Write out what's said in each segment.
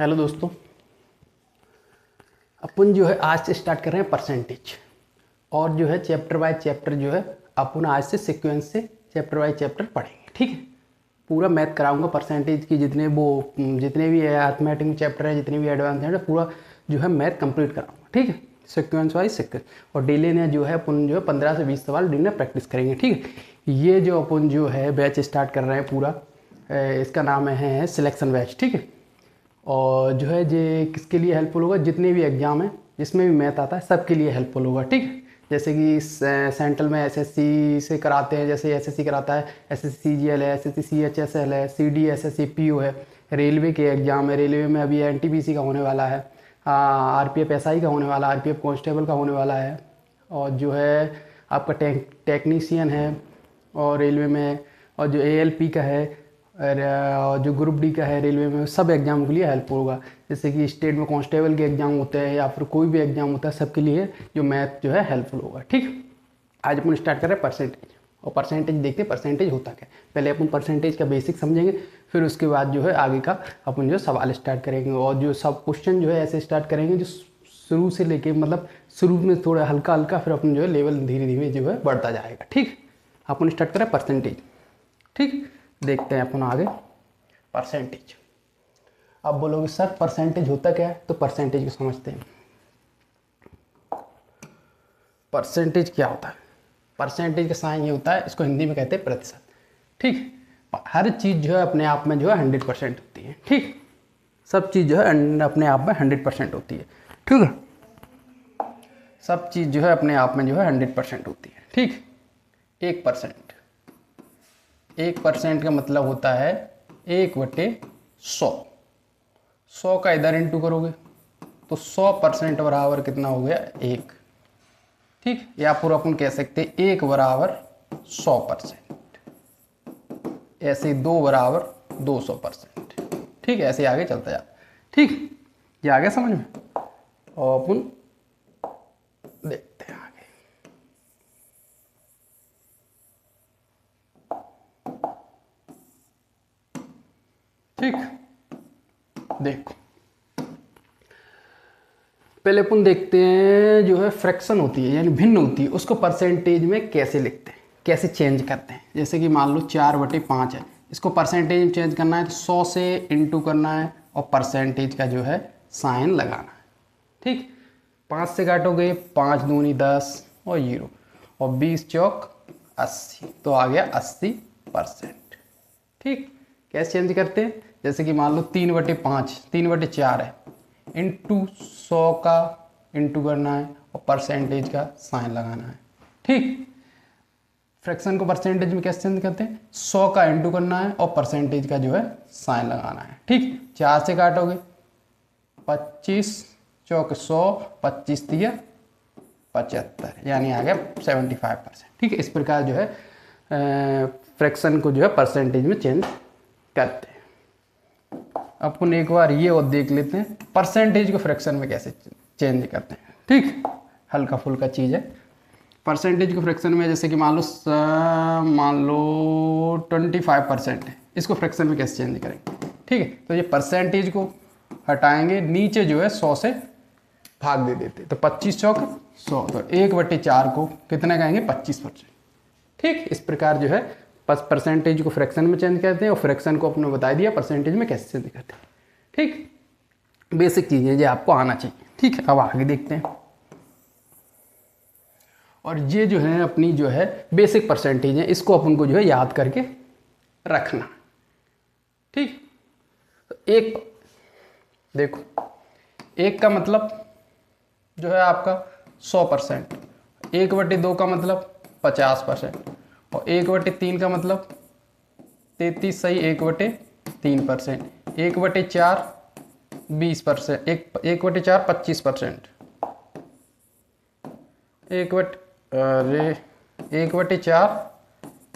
Hello दोस्तों, अपन जो है आज से स्टार्ट कर रहे हैं परसेंटेज। और जो है चैप्टर बाय चैप्टर जो है अपन आज से सीक्वेंस से चैप्टर बाय चैप्टर पढ़ेंगे। ठीक है, पूरा मैथ कराऊंगा परसेंटेज की, जितने भी अर्थमेटिक में चैप्टर है, जितने भी एडवांस है, पूरा जो है मैथ कंप्लीट कराऊंगा। ठीक है, सीक्वेंस वाइज सीक्वेंस। और डेली ने जो है अपन जो है 15 से 20 सवाल डेली में प्रैक्टिस करेंगे। ठीक है, ये जो अपन जो है बैच स्टार्ट कर रहे हैं पूरा, इसका नाम है सिलेक्शन बैच। ठीक है, और जो है ये किसके लिए हेल्पफुल होगा? जितने भी एग्जाम हैं जिसमें भी मैथ आता है सबके लिए हेल्पफुल होगा। ठीक है, जैसे कि सेंट्रल में एसएससी से कराते हैं, जैसे एसएससी कराता है, एसएससी सीजीएल है, एसएससी सीएचएसएल है, सीडी एसएससी पीओ है। रेलवे के एग्जाम है, रेलवे में अभी एनटीपीसी का होने वाला है, आरपीएफ एसआई का होने वाला है, आरपीएफ कांस्टेबल का होने वाला है, और जो है आपका टेक्नीशियन है और रेलवे में, और जो एएलपी का है, और जो ग्रुप डी का है रेलवे में, सब एग्जाम के लिए हेल्पफुल होगा। जैसे कि स्टेट में कांस्टेबल के एग्जाम होते हैं या फिर कोई भी एग्जाम होता है, सबके लिए जो मैथ जो है हेल्पफुल होगा। ठीक, आज अपन स्टार्ट कर रहे हैं परसेंटेज। और परसेंटेज देखते हैं परसेंटेज होता क्या। पहले अपन परसेंटेज का बेसिक समझेंगे, फिर उसके बाद जो है आगे का अपन जो सवाल स्टार्ट करेंगे। और जो सब क्वेश्चन जो है ऐसे स्टार्ट करेंगे जो शुरू से लेके, मतलब शुरू में थोड़ा हल्का हल्का, फिर अपन जो है लेवल धीरे धीरे जो है बढ़ता जाएगा। ठीक, अपन स्टार्ट करें परसेंटेज। ठीक, देखते हैं अपन आगे परसेंटेज। अब बोलोगे सर परसेंटेज होता क्या है, तो परसेंटेज को समझते हैं। परसेंटेज क्या होता है? परसेंटेज का साइन ये होता है, इसको हिंदी में कहते हैं प्रतिशत। ठीक, हर चीज़ जो है अपने आप में जो है 100% होती है। ठीक, सब चीज़ जो है अपने आप में 100% होती है। ठीक है, सब चीज़ जो है अपने आप में जो है 100% होती है। ठीक, 1% का मतलब होता है 1/100। 100 का इधर इंटू करोगे तो 100% बराबर कितना हो गया? 1। ठीक, या पूरा अपन कह सकते हैं 1 बराबर 100%, ऐसे 2 बराबर 200%। ठीक है, ऐसे आगे चलता जाता। ठीक, ये आ गया समझ में? और अपन देखते हैं आगे। ठीक, देखो पहले अपन देखते हैं जो है फ्रैक्शन होती है यानी भिन्न होती है, उसको परसेंटेज में कैसे लिखते हैं, कैसे चेंज करते हैं। जैसे कि मान लो 4/5 है, इसको परसेंटेज में चेंज करना है तो 100 से इंटू करना है और परसेंटेज का जो है साइन लगाना है। ठीक, 5 से काटोगे, 5 दूनी 10 और 0, और 20 चौक 80, तो आ गया 80%। ठीक, कैसे चेंज करते हैं? जैसे कि मान लो 3/5, 3/4 है, इंटू 100 का इंटू करना है और परसेंटेज का साइन लगाना है। ठीक, फ्रैक्शन को परसेंटेज में कैसे चेंज करते हैं? 100 का इंटू करना है और परसेंटेज का जो है साइन लगाना है। ठीक, 4 से काटोगे, 25 चौक 100, 25 दिया 75, यानी आ गया 75%। ठीक है, इस प्रकार जो है फ्रैक्शन को जो है परसेंटेज में चेंज करते हैं। अपन एक बार ये और देख लेते हैं परसेंटेज को फ्रैक्शन में कैसे चेंज करते हैं। ठीक, हल्का फुल्का चीज़ है। परसेंटेज को फ्रैक्शन में जैसे कि मान लो 25% है, इसको फ्रैक्शन में कैसे चेंज करेंगे? ठीक है, तो ये परसेंटेज को हटाएंगे, नीचे जो है 100 से भाग दे देते, तो 25 चौक 100, तो 1/4 को कितना कहेंगे? 25%। ठीक, इस प्रकार जो है परसेंटेज को फ्रैक्शन में चेंज करते हैं, और फ्रैक्शन को अपने बता दिया परसेंटेज में कैसे चेंज करते हैं। ठीक, बेसिक चीज़ें जो आपको आना चाहिए। ठीक है, अब आगे देखते हैं। और ये जो है अपनी जो है बेसिक परसेंटेज है, इसको अपन को जो है याद करके रखना। ठीक, तो एक देखो, 1 का मतलब जो है आपका 100%, 1/2 का मतलब 50%, और 1/3 का मतलब 33 सही 1/3%, 1/4 20%, 1/4 25%, 1/4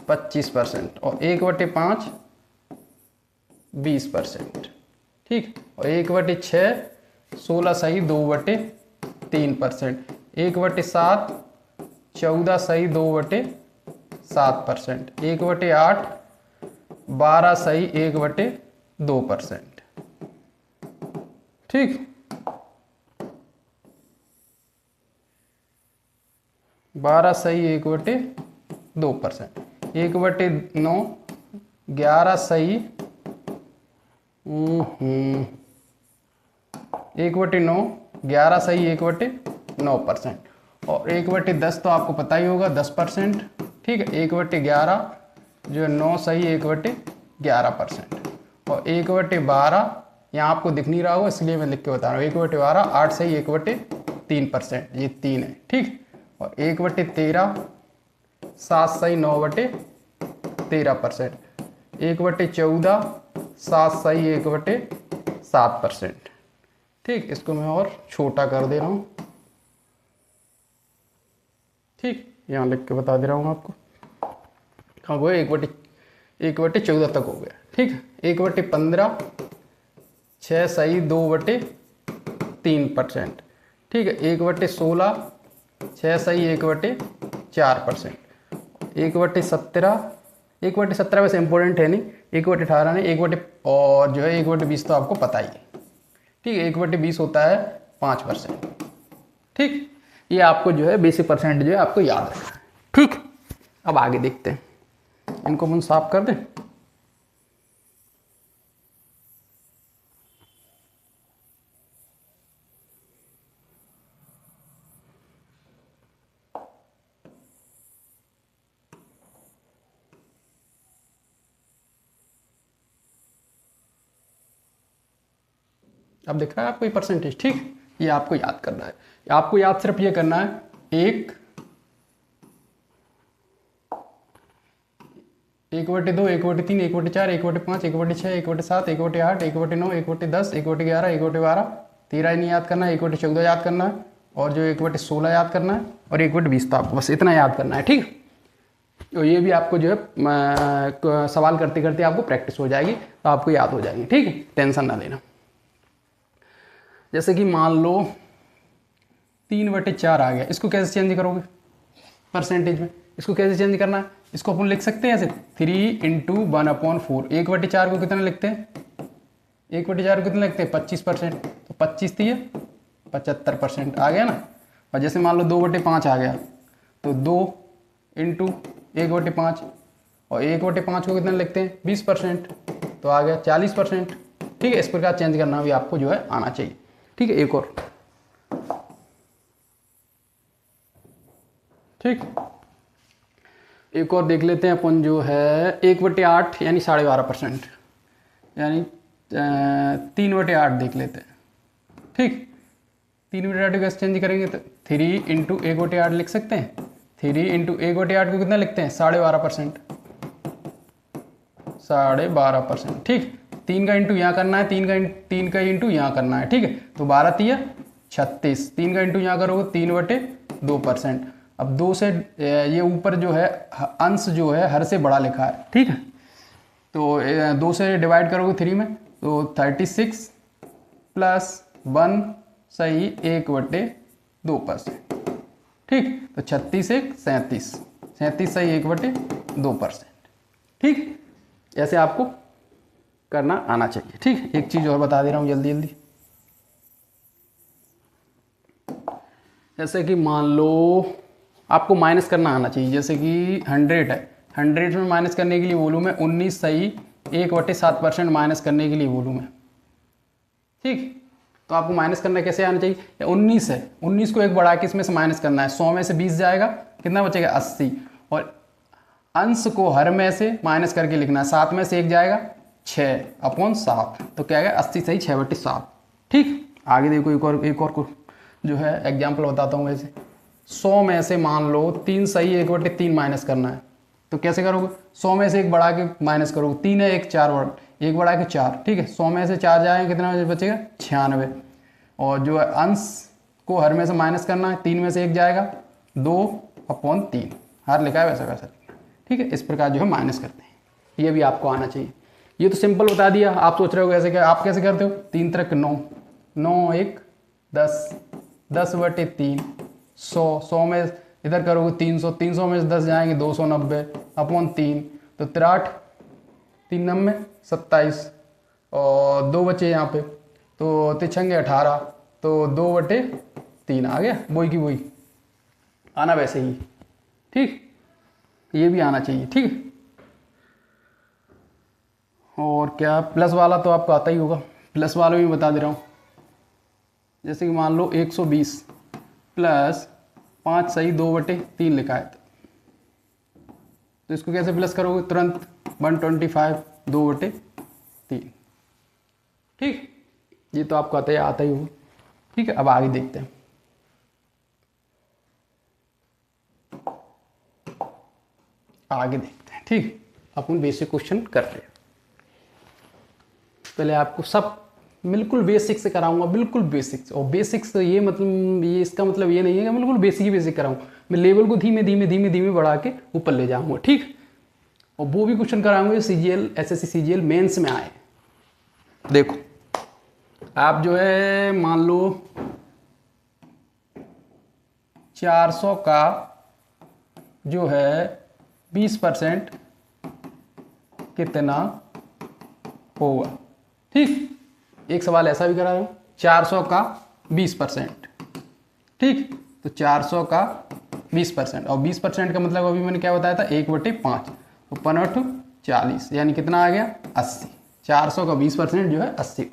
25%, और 1/5 20%। ठीक, और 1/6 16 सही 2/3%, 1/7 14 सही 2/7%, 1/8 12 सही 1/2%, ठीक। 12 सही 1/2%, 1/9, 11 सही 1/9, 11 सही 1/9%, और 1/10 तो आपको पता ही होगा 10%, ठीक है। 1/11 जो है 9 सही 1/11%, और 1/12 यहाँ आपको दिख नहीं रहा होगा इसलिए मैं लिख के बता रहा हूँ, 1/12 8 सही 1/3%, ये 3 है, ठीक। और 1/13 7 सही 9/13%, 1/14 7 सही 1/7%, ठीक। इसको मैं और छोटा कर दे रहा हूँ, ठीक, यहाँ लिख के बता दे रहा हूँ आपको। हाँ वो 1/14 तक हो गया, ठीक है। 1/15 6 सही 2/3%, ठीक है। 1/16 6 सही 1/4%, 1/17 1/17 वैसे इंपॉर्टेंट है नहीं, 1/18 नहीं, और जो है 1/20 तो आपको पता ही है, ठीक है। 1/20 होता है 5%, ठीक। ये आपको जो है बेसिक परसेंट जो है आपको याद रखना है, ठीक। अब आगे देखते हैं, इनको हम साफ कर दें। अब दिख रहा है आपको ये परसेंटेज, ठीक। ये आपको याद करना है, आपको याद सिर्फ ये करना है, 1/2 1/3 1/4 1/5 1/6 1/7 1/8 1/9 1/10 1/11 1/12, 13 नहीं याद करना है, 1/14 याद करना है, और जो 1/16 याद करना है, और 1/20 तो आपको बस इतना याद करना है, ठीक। तो ये भी आपको जो है सवाल करते करते आपको प्रैक्टिस हो जाएगी, तो आपको याद हो जाएगी, ठीक है, टेंशन ना लेना। जैसे कि मान लो 3/4 आ गया, इसको कैसे चेंज करोगे परसेंटेज में, इसको कैसे चेंज करना है, इसको अपन लिख सकते हैं ऐसे 3 × 1/4। 1/4 को कितना लिखते हैं, 1/4 को कितना लिखते हैं 25%, तो 25 थी 75% आ गया ना। और जैसे मान लो 2/5 आ गया, तो 2 × 1/5, और 1/5 को कितना लिखते हैं 20%, तो आ गया 40%, ठीक है। इस प्रकार चेंज करना भी आपको जो है आना चाहिए, ठीक है। एक और, ठीक, एक और देख लेते हैं अपन जो है 1/8 यानी 12.5%, यानी 3/8 देख लेते हैं, ठीक। 3/8 को कैसे चेंज करेंगे, तो 3 × 1/8 लिख सकते हैं, 3 × 1/8 को कितना लिखते हैं 12.5%, 12.5%, ठीक। 3 का इंटू यहाँ करना है, 3 का इंटू यहाँ करना है, ठीक है। तो 12 तिया 36, 3 का इंटू यहाँ करोगे 3/2%। अब 2 से ये ऊपर जो है अंश जो है हर से बड़ा लिखा है, ठीक है। तो 2 से डिवाइड करोगे 3 में, तो 36 + 1 सही 1/2%, ठीक। तो 36 1 37, 37 सही 1/2%, ठीक। ऐसे आपको करना आना चाहिए, ठीक। एक चीज़ और बता दे रहा हूँ जल्दी जल्दी, जैसे कि मान लो आपको माइनस करना आना चाहिए, जैसे कि 100 है, 100 में माइनस करने के लिए वॉल्यूम है 19 सही 1/7% माइनस करने के लिए वॉल्यूम है, ठीक। तो आपको माइनस करना कैसे आना चाहिए, 19 है, 19 को एक बढ़ा के इसमें से माइनस करना है, 100 में से 20 जाएगा, कितना बचेगा 80, और अंश को हर में से माइनस करके लिखना है, 7 में से 1 जाएगा 6/7, तो क्या आएगा 80 सही 6/7, ठीक। आगे देखो एक और को जो है एग्जाम्पल बताता हूँ। वैसे 100 में से मान लो 3 सही 1/3 माइनस करना है, तो कैसे करोगे, 100 में से 1 बढ़ा के माइनस करोगे, 3 है 1 4 1 बढ़ा के 4, ठीक है। 100 में से 4 जाएंगे कितना बचेगा 96, और जो है अंश को हर में से माइनस करना है, 3 में से 1 जाएगा 2/3, हर लिखा है वैसा वैसा, ठीक है। इस प्रकार जो है माइनस करते हैं, ये भी आपको आना चाहिए। ये तो सिंपल बता दिया, आप सोच रहे हो कैसे, क्या आप कैसे करते हो, 3 × 9, 9 1 10, 10/3, 100, 100 में इधर करोगे 300, 300 में से 10 जाएंगे 290/3, तो 63 3 9 27, और 2 बचे यहाँ पे, तो तिछंगे 18, तो 2/3 आ गया, वही की वही आना वैसे ही। ठीक, ये भी आना चाहिए। ठीक, और क्या प्लस वाला तो आपको आता ही होगा, प्लस वाला भी बता दे रहा हूँ। जैसे कि मान लो 120 प्लस 5 सही 2/3 लिखा है, तो इसको कैसे प्लस करोगे तुरंत, 125 2/3। ठीक, ये तो आपको आता ही होगा। ठीक है, अब आगे देखते हैं। आगे देखते हैं। ठीक, अपन बेसिक क्वेश्चन करते हैं। पहले आपको सब बिल्कुल बेसिक से कराऊंगा, बिल्कुल बेसिक से। और बेसिक से ये मतलब, ये इसका मतलब ये नहीं है कि बिल्कुल बेसिक ही बेसिक कराऊंगा, मैं लेवल को धीमे धीमे धीमे धीमे बढ़ा के ऊपर ले जाऊंगा। ठीक, और वो भी क्वेश्चन कराऊंगा जो सीजीएल एसएससी सीजीएल मेंस में आए। देखो आप जो है मान लो 400 का जो है 20% कितना होगा। ठीक, एक सवाल ऐसा भी करा रहा हूं, 400 का 20%। ठीक, तो 400 का 20%, और 20% का मतलब अभी मैंने क्या बताया था, 1/5, तो 5 40, यानी कितना आ गया 80। 400 का 20% जो है 80।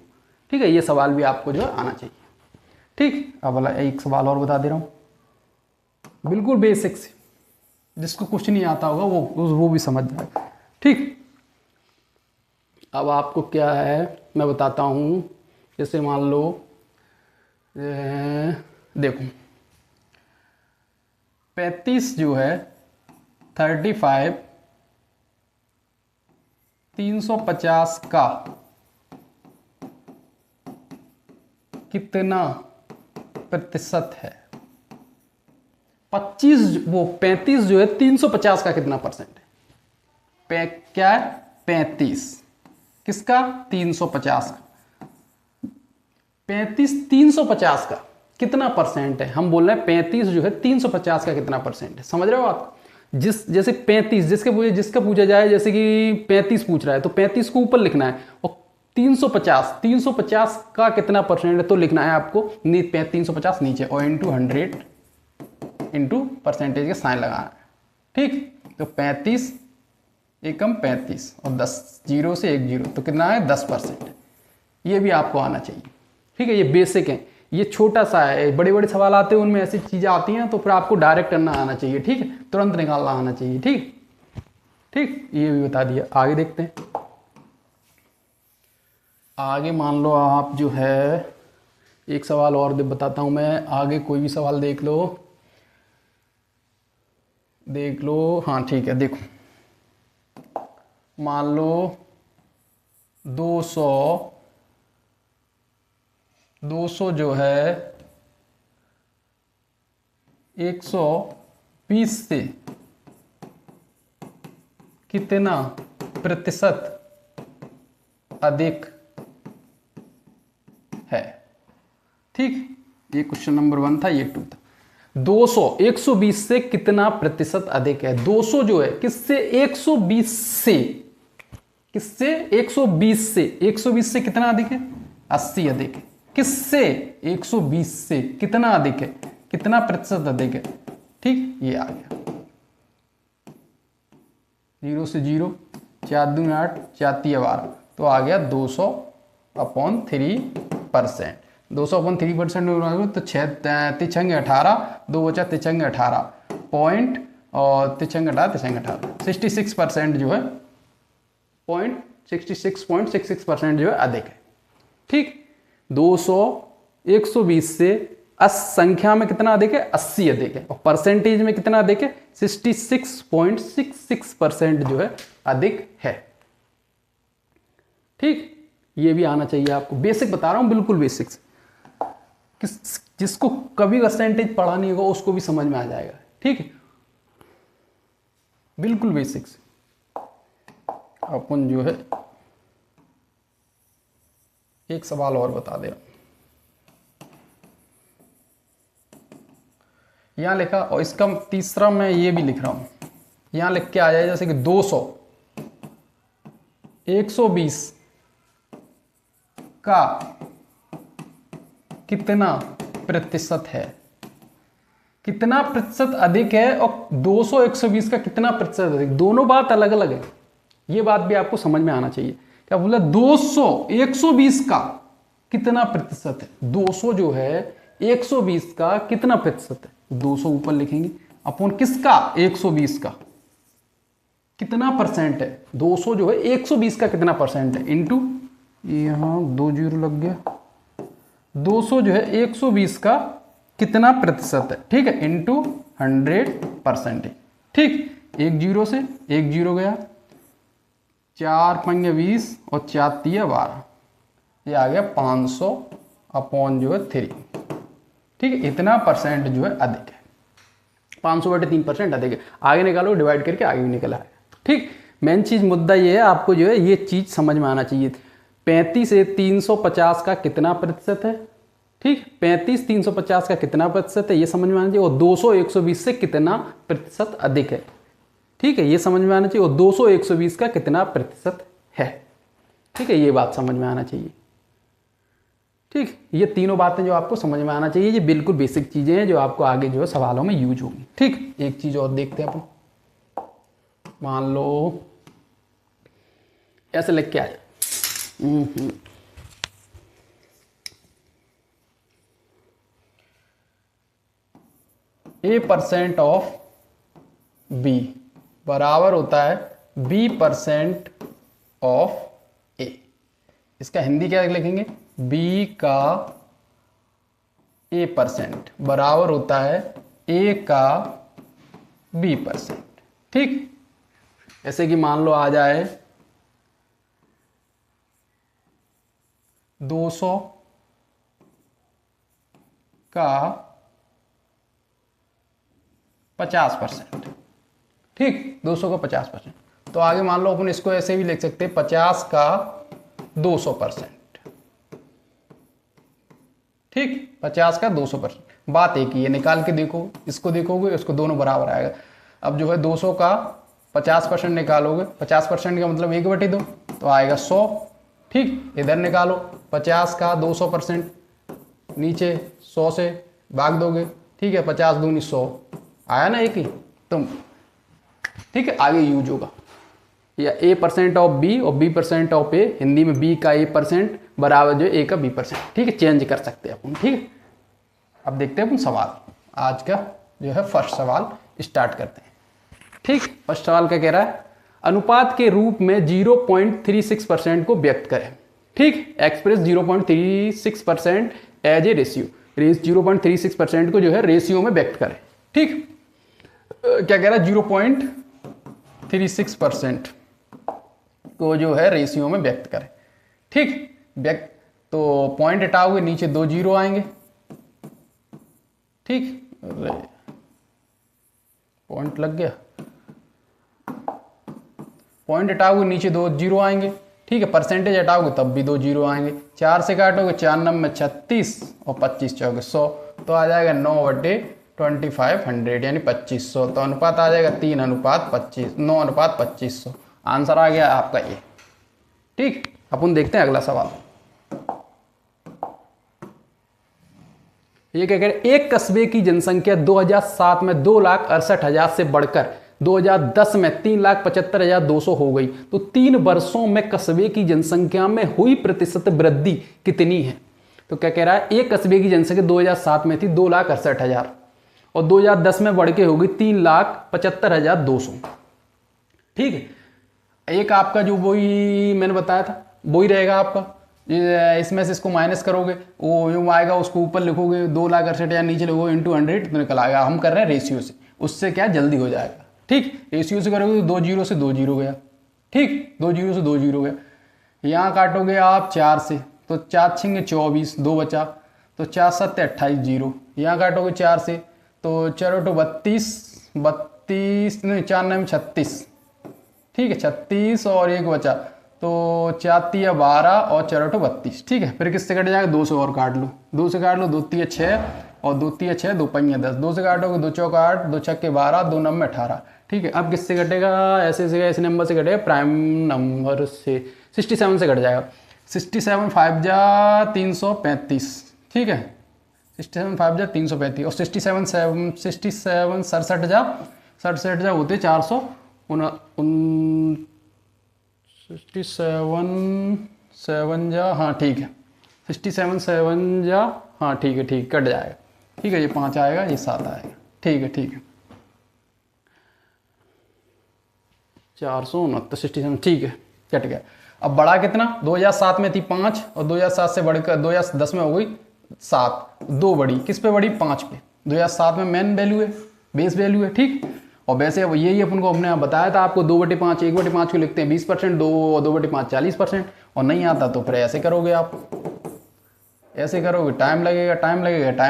ठीक है, ये सवाल भी आपको जो है आना चाहिए। ठीक, अब वाला एक सवाल और बता दे रहा हूँ, बिल्कुल बेसिक से, जिसको कुछ नहीं आता होगा वो भी समझ जाएगा। ठीक, अब आपको क्या है मैं बताता हूँ। जैसे मान लो देखो 35 जो है 35 350 का कितना प्रतिशत है। 35 जो है 350 का कितना परसेंट है। क्या है 35 किसका 350 का। 35 350 का कितना परसेंट है, हम बोल रहे हैं 35 जो है 350 का कितना परसेंट है। समझ रहे हो आप, जैसे 35 जिसका पूछा जाए, जैसे कि 35 पूछ रहा है तो 35 को ऊपर लिखना है, और 350 का कितना परसेंट है तो लिखना है आपको 350 नीचे, और इंटू 100 इंटू परसेंटेज का साइन लगाना है। ठीक, तो 35 एकम 35 और 10 0 से 1 0, तो कितना है 10%। ये भी आपको आना चाहिए। ठीक है, ये बेसिक है, ये छोटा सा है। बड़े बड़े सवाल आते हैं उनमें ऐसी चीज़ें आती हैं, तो फिर आपको डायरेक्ट करना आना चाहिए। ठीक है, तुरंत निकालना आना चाहिए। ठीक ठीक, ये भी बता दिया। आगे देखते हैं। आगे मान लो आप जो है एक सवाल और बताता हूँ मैं। आगे कोई भी सवाल देख लो। हाँ ठीक है, देखो मान लो 200 जो है 120 से कितना प्रतिशत अधिक है। ठीक, ये क्वेश्चन नंबर 1 था, ये 2 था। 120 से कितना प्रतिशत अधिक है। 200 जो है किससे 120 से, किससे 120 से कितना अधिक है 80 अधिक है। किससे 120 से कितना अधिक है, कितना प्रतिशत अधिक है। ठीक, ये आ गया 0 से 0, 4 दूनी 8, 4 तिया 12, तो आ गया 200/3%। 200/3% तो 6 तिछंगे 18, 2 बचा तिछंगे 18 पॉइंट, और तिछंगे 18 66% जो है 66.66% जो है अधिक है। ठीक, 120 से संख्या में कितना अधिक है 80 अधिक है, और परसेंटेज में कितना अधिक है 66.66% जो है अधिक है। ठीक, ये भी आना चाहिए आपको। बेसिक बता रहा हूं, बिल्कुल बेसिक। जिसको कभी परसेंटेज पढ़ा नहीं होगा उसको भी समझ में आ जाएगा। ठीक है, बिल्कुल बेसिक से। अपन जो है एक सवाल और बता दे रहा हूं। यहां लिखा, और इसका तीसरा मैं ये भी लिख रहा हूं, यहां लिख के आ जाए जैसे कि 120 का कितना प्रतिशत है, कितना प्रतिशत अधिक है, और 200 120 का कितना प्रतिशत अधिक, दोनों बात अलग अलग है। ये बात भी आपको समझ में आना चाहिए। क्या बोला, 200 120 का कितना प्रतिशत है, 200 जो है 120 का कितना प्रतिशत है, 200 ऊपर लिखेंगे अपॉन किसका, 120 का कितना परसेंट है, 200 जो है 120 का कितना परसेंट है, इंटू यहाँ 2 जीरो लग गया, 200 जो है 120 का कितना प्रतिशत है, ठीक है, इंटू 100%। ठीक, 1 जीरो से 1 जीरो गया, 4 पंगे 20 और 4 तिया 12, ये आ गया 500 अपॉन जो है 3। ठीक है, इतना परसेंट जो है अधिक है, 500/3% अधिक है। आगे निकालो, डिवाइड करके आगे भी निकला है। ठीक, मेन चीज़ मुद्दा ये है, आपको जो है ये चीज़ समझ में आना चाहिए। 35 से 350 का कितना प्रतिशत है, ठीक, 35 350 का कितना प्रतिशत है ये समझ में आना चाहिए, और 200 120 से कितना प्रतिशत अधिक है, ठीक है, ये समझ में आना चाहिए, और 200 120 का कितना प्रतिशत है। ठीक है, ये बात समझ में आना चाहिए। ठीक, ये तीनों बातें जो आपको समझ में आना चाहिए, ये बिल्कुल बेसिक चीज़ें हैं जो आपको आगे जो है सवालों में यूज होंगी। ठीक, एक चीज़ और देखते हैं अपन, मान लो ऐसे लिख के आ जाए, A% ऑफ B बराबर होता है B% ऑफ A। इसका हिंदी क्या लिखेंगे, B का A% बराबर होता है A का B%। ठीक, जैसे कि मान लो आ जाए 200 का 50%, ठीक, 200 का 50%, तो आगे मान लो अपन इसको ऐसे भी लिख सकते हैं 50 का 200%। ठीक, 50 का 200%। बात एक ही है, निकाल के देखो, इसको देखोगे उसको दोनों बराबर आएगा। अब जो है 200 का 50% निकालोगे, 50% का मतलब 1/2 तो आएगा 100। ठीक, इधर निकालो 50 का 200%, नीचे 100 से भाग दोगे, ठीक है, 50 दूनी 100 आया ना एक ही तुम। ठीक है, आगे यूज होगा या A% ऑफ B और B% ऑफ A, हिंदी में B का A% बराबर जो A का B%। ठीक है, चेंज कर सकते हैं अपन। ठीक है, अब देखते हैं अपन सवाल, आज का जो है फर्स्ट सवाल स्टार्ट करते हैं। ठीक, फर्स्ट सवाल क्या कह रहा है, अनुपात के रूप में 0.36% को व्यक्त करें। ठीक, एक्सप्रेस 0.36% एज ए रेशियो, 0.36% को जो है रेशियो में व्यक्त करें। ठीक, क्या कह रहा है, 0.36% को जो है रेशियो में व्यक्त करें। ठीक, व्यक्त तो पॉइंट हटाओगे, नीचे 2 जीरो आएंगे। ठीक, पॉइंट लग गया, पॉइंट हटाओगे नीचे 2 जीरो आएंगे। ठीक है, परसेंटेज हटाओगे तब भी 2 जीरो आएंगे। 4 से काटोगे, 4 9 में 36 और 25 चौके 100, तो आ जाएगा 9/2500 यानी 2500। तो अनुपात आ जाएगा 3:25, 9:2500। आंसर आ गया आपका ये। ठीक, अपन देखते हैं अगला सवाल। ये क्या कह रहे, एक कस्बे की जनसंख्या 2007 में 2,68,000 से बढ़कर 2010 में 3,75,200 हो गई, तो 3 वर्षों में कस्बे की जनसंख्या में हुई प्रतिशत वृद्धि कितनी है। तो क्या कह रहा है, एक कस्बे की जनसंख्या 2007 में थी 2,68,000 और 2010 में बढ़ के हो गई 3,75,200। ठीक है, एक आपका जो वही मैंने बताया था वही रहेगा आपका, इसमें से इसको माइनस करोगे, वो यूँ आएगा, उसको ऊपर लिखोगे 2,68,000 नीचे लिखोगे इंटू 100 तो निकल आएगा। हम कर रहे हैं रेशियो से, उससे क्या जल्दी हो जाएगा। ठीक, रेशियो से करोगे तो 2 जीरो से 2 जीरो गया। ठीक, 2 जीरो से 2 जीरो गया। यहाँ काटोगे आप 4 से, तो 4 छिंगे 24, 2 बचा, तो 4 7 28 जीरो। यहाँ काटोगे 4 से, तो 4 8 32 नहीं, 4 9 36। ठीक है, 36 और 1 बचा, तो 4 3 12 और 4 8 32। ठीक है, फिर किससे कट जाएगा, 2 से और काट लो, 2 से काट लो, 2 3 6 और 2 3 6, 2 5 10, 2 से काटोगे 2 चौक 8, 2 छक्के 12, 2 9 में 18। ठीक है, अब किससे कटेगा, ऐसे नंबर से कटेगा, प्राइम नंबर से 67 से कट जाएगा। 67 5 जा 335। ठीक है, 67 जा 335 और 67 सड़सठ जा होते 400 67 जा, हाँ ठीक है 67 जा, हाँ ठीक है कट जाएगा, ठीक है ये 5 आएगा, ये 7 आएगा, ठीक है 469 67, ठीक है कट गया। अब बड़ा कितना, 2007 में थी 5 और 2007 से बढ़कर 2010 में हो गई 7, 2 बड़ी, किस पे बड़ी, 5 पे। 2007 में मेन वैल्यू है, बेस वैल्यू है, ठीक। और वैसे अब यही अपन को हमने बताया था आपको 2/5, 1/5 को लिखते हैं 20%, 2/5 40%, और नहीं आता तो फिर ऐसे करोगे आप, ऐसे करोगे टाइम लगेगा, टाइम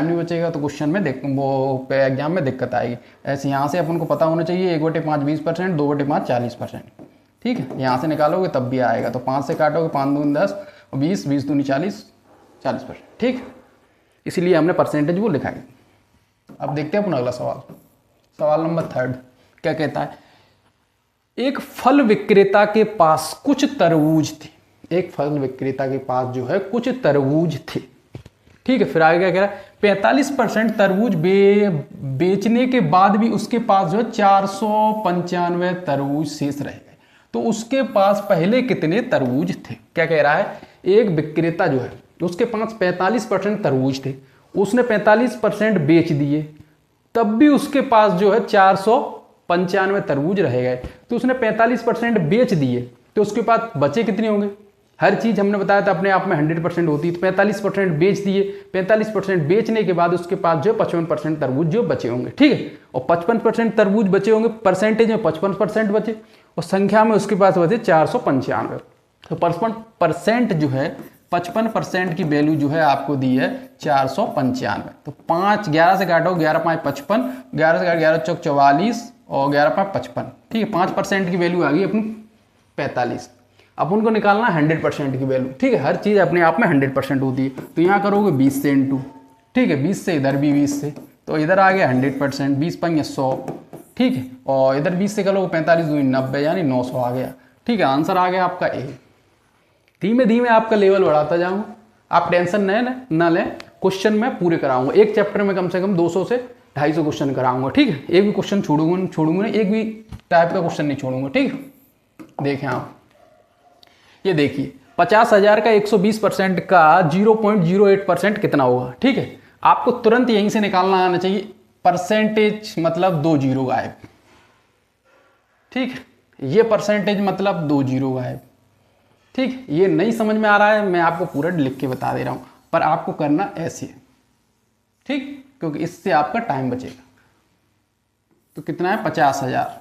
नहीं बचेगा तो क्वेश्चन में वो एग्जाम में दिक्कत आएगी। ऐसे यहाँ से अपन को पता होना चाहिए 1/5 20%, 2/5 40%, ठीक है। यहाँ से निकालोगे तब भी आएगा, तो 5 से काटोगे, 5 दूनी 10 और 20, 20 दूनी 40, 40%, ठीक। इसीलिए हमने परसेंटेज वो लिखा है। अब देखते हैं अपना अगला सवाल नंबर 3 क्या कहता है। एक फल विक्रेता के पास कुछ तरबूज थे, एक फल विक्रेता के पास जो है कुछ तरबूज थे, ठीक है। फिर आगे क्या कह रहा है, 45% तरबूज बेचने के बाद भी उसके पास जो है 495 तरबूज शेष रह गए, तो उसके पास पहले कितने तरबूज थे। क्या कह रहा है, एक विक्रेता जो है उसके पास 45% तरबूज थे, उसने 45% बेच दिए, तब भी उसके पास जो है 495 तरबूज रह गए, तो उसने 45% बेच दिए, तो उसके पास बचे कितने होंगे। हर चीज़ हमने बताया था अपने आप में 100% होती है, तो 45% बेच दिए, 45% बेचने के बाद उसके पास जो 55% तरबूज जो बचे होंगे, ठीक है। और 55% तरबूज बचे होंगे, परसेंटेज में 55% बचे, और संख्या में उसके पास बचे 495, तो 55% जो है 55% की वैल्यू जो है आपको दी है 495। तो 5 11 से काटो, 11 5 55, 11 से काटो 11 चौक 44 और 11 5 55, ठीक है। 5% की वैल्यू आ गई अपनी 45। अब उनको निकालना 100% की वैल्यू, ठीक है। हर चीज़ अपने आप में 100% होती है, तो यहाँ करोगे 20 से इंटू, ठीक है, 20 से, इधर भी 20 से, तो इधर आ गया 100%, 20 पंगे 100, ठीक है। और इधर 20 से करोगे 45 दूनी 90, यानी 900 आ गया, ठीक है। आंसर आ गया आपका ए। धीमे धीमे आपका लेवल बढ़ाता जाऊंगा, आप टेंशन न लें, क्वेश्चन मैं पूरे कराऊंगा। एक चैप्टर में कम से कम 200 से 250 क्वेश्चन कराऊंगा, ठीक है। एक भी क्वेश्चन छोड़ूंगा नहीं, एक भी टाइप का क्वेश्चन नहीं छोड़ूंगा, ठीक है। देखें आप, ये देखिए 50,000 का 120% का 0.08% कितना होगा, ठीक है। आपको तुरंत यहीं से निकालना आना चाहिए, परसेंटेज मतलब 2 जीरो गायब, ठीक है। ये परसेंटेज मतलब 2 जीरो गायब, ठीक। ये नहीं समझ में आ रहा है, मैं आपको पूरा लिख के बता दे रहा हूं, पर आपको करना ऐसे, ठीक, क्योंकि इससे आपका टाइम बचेगा। तो कितना है 50,000,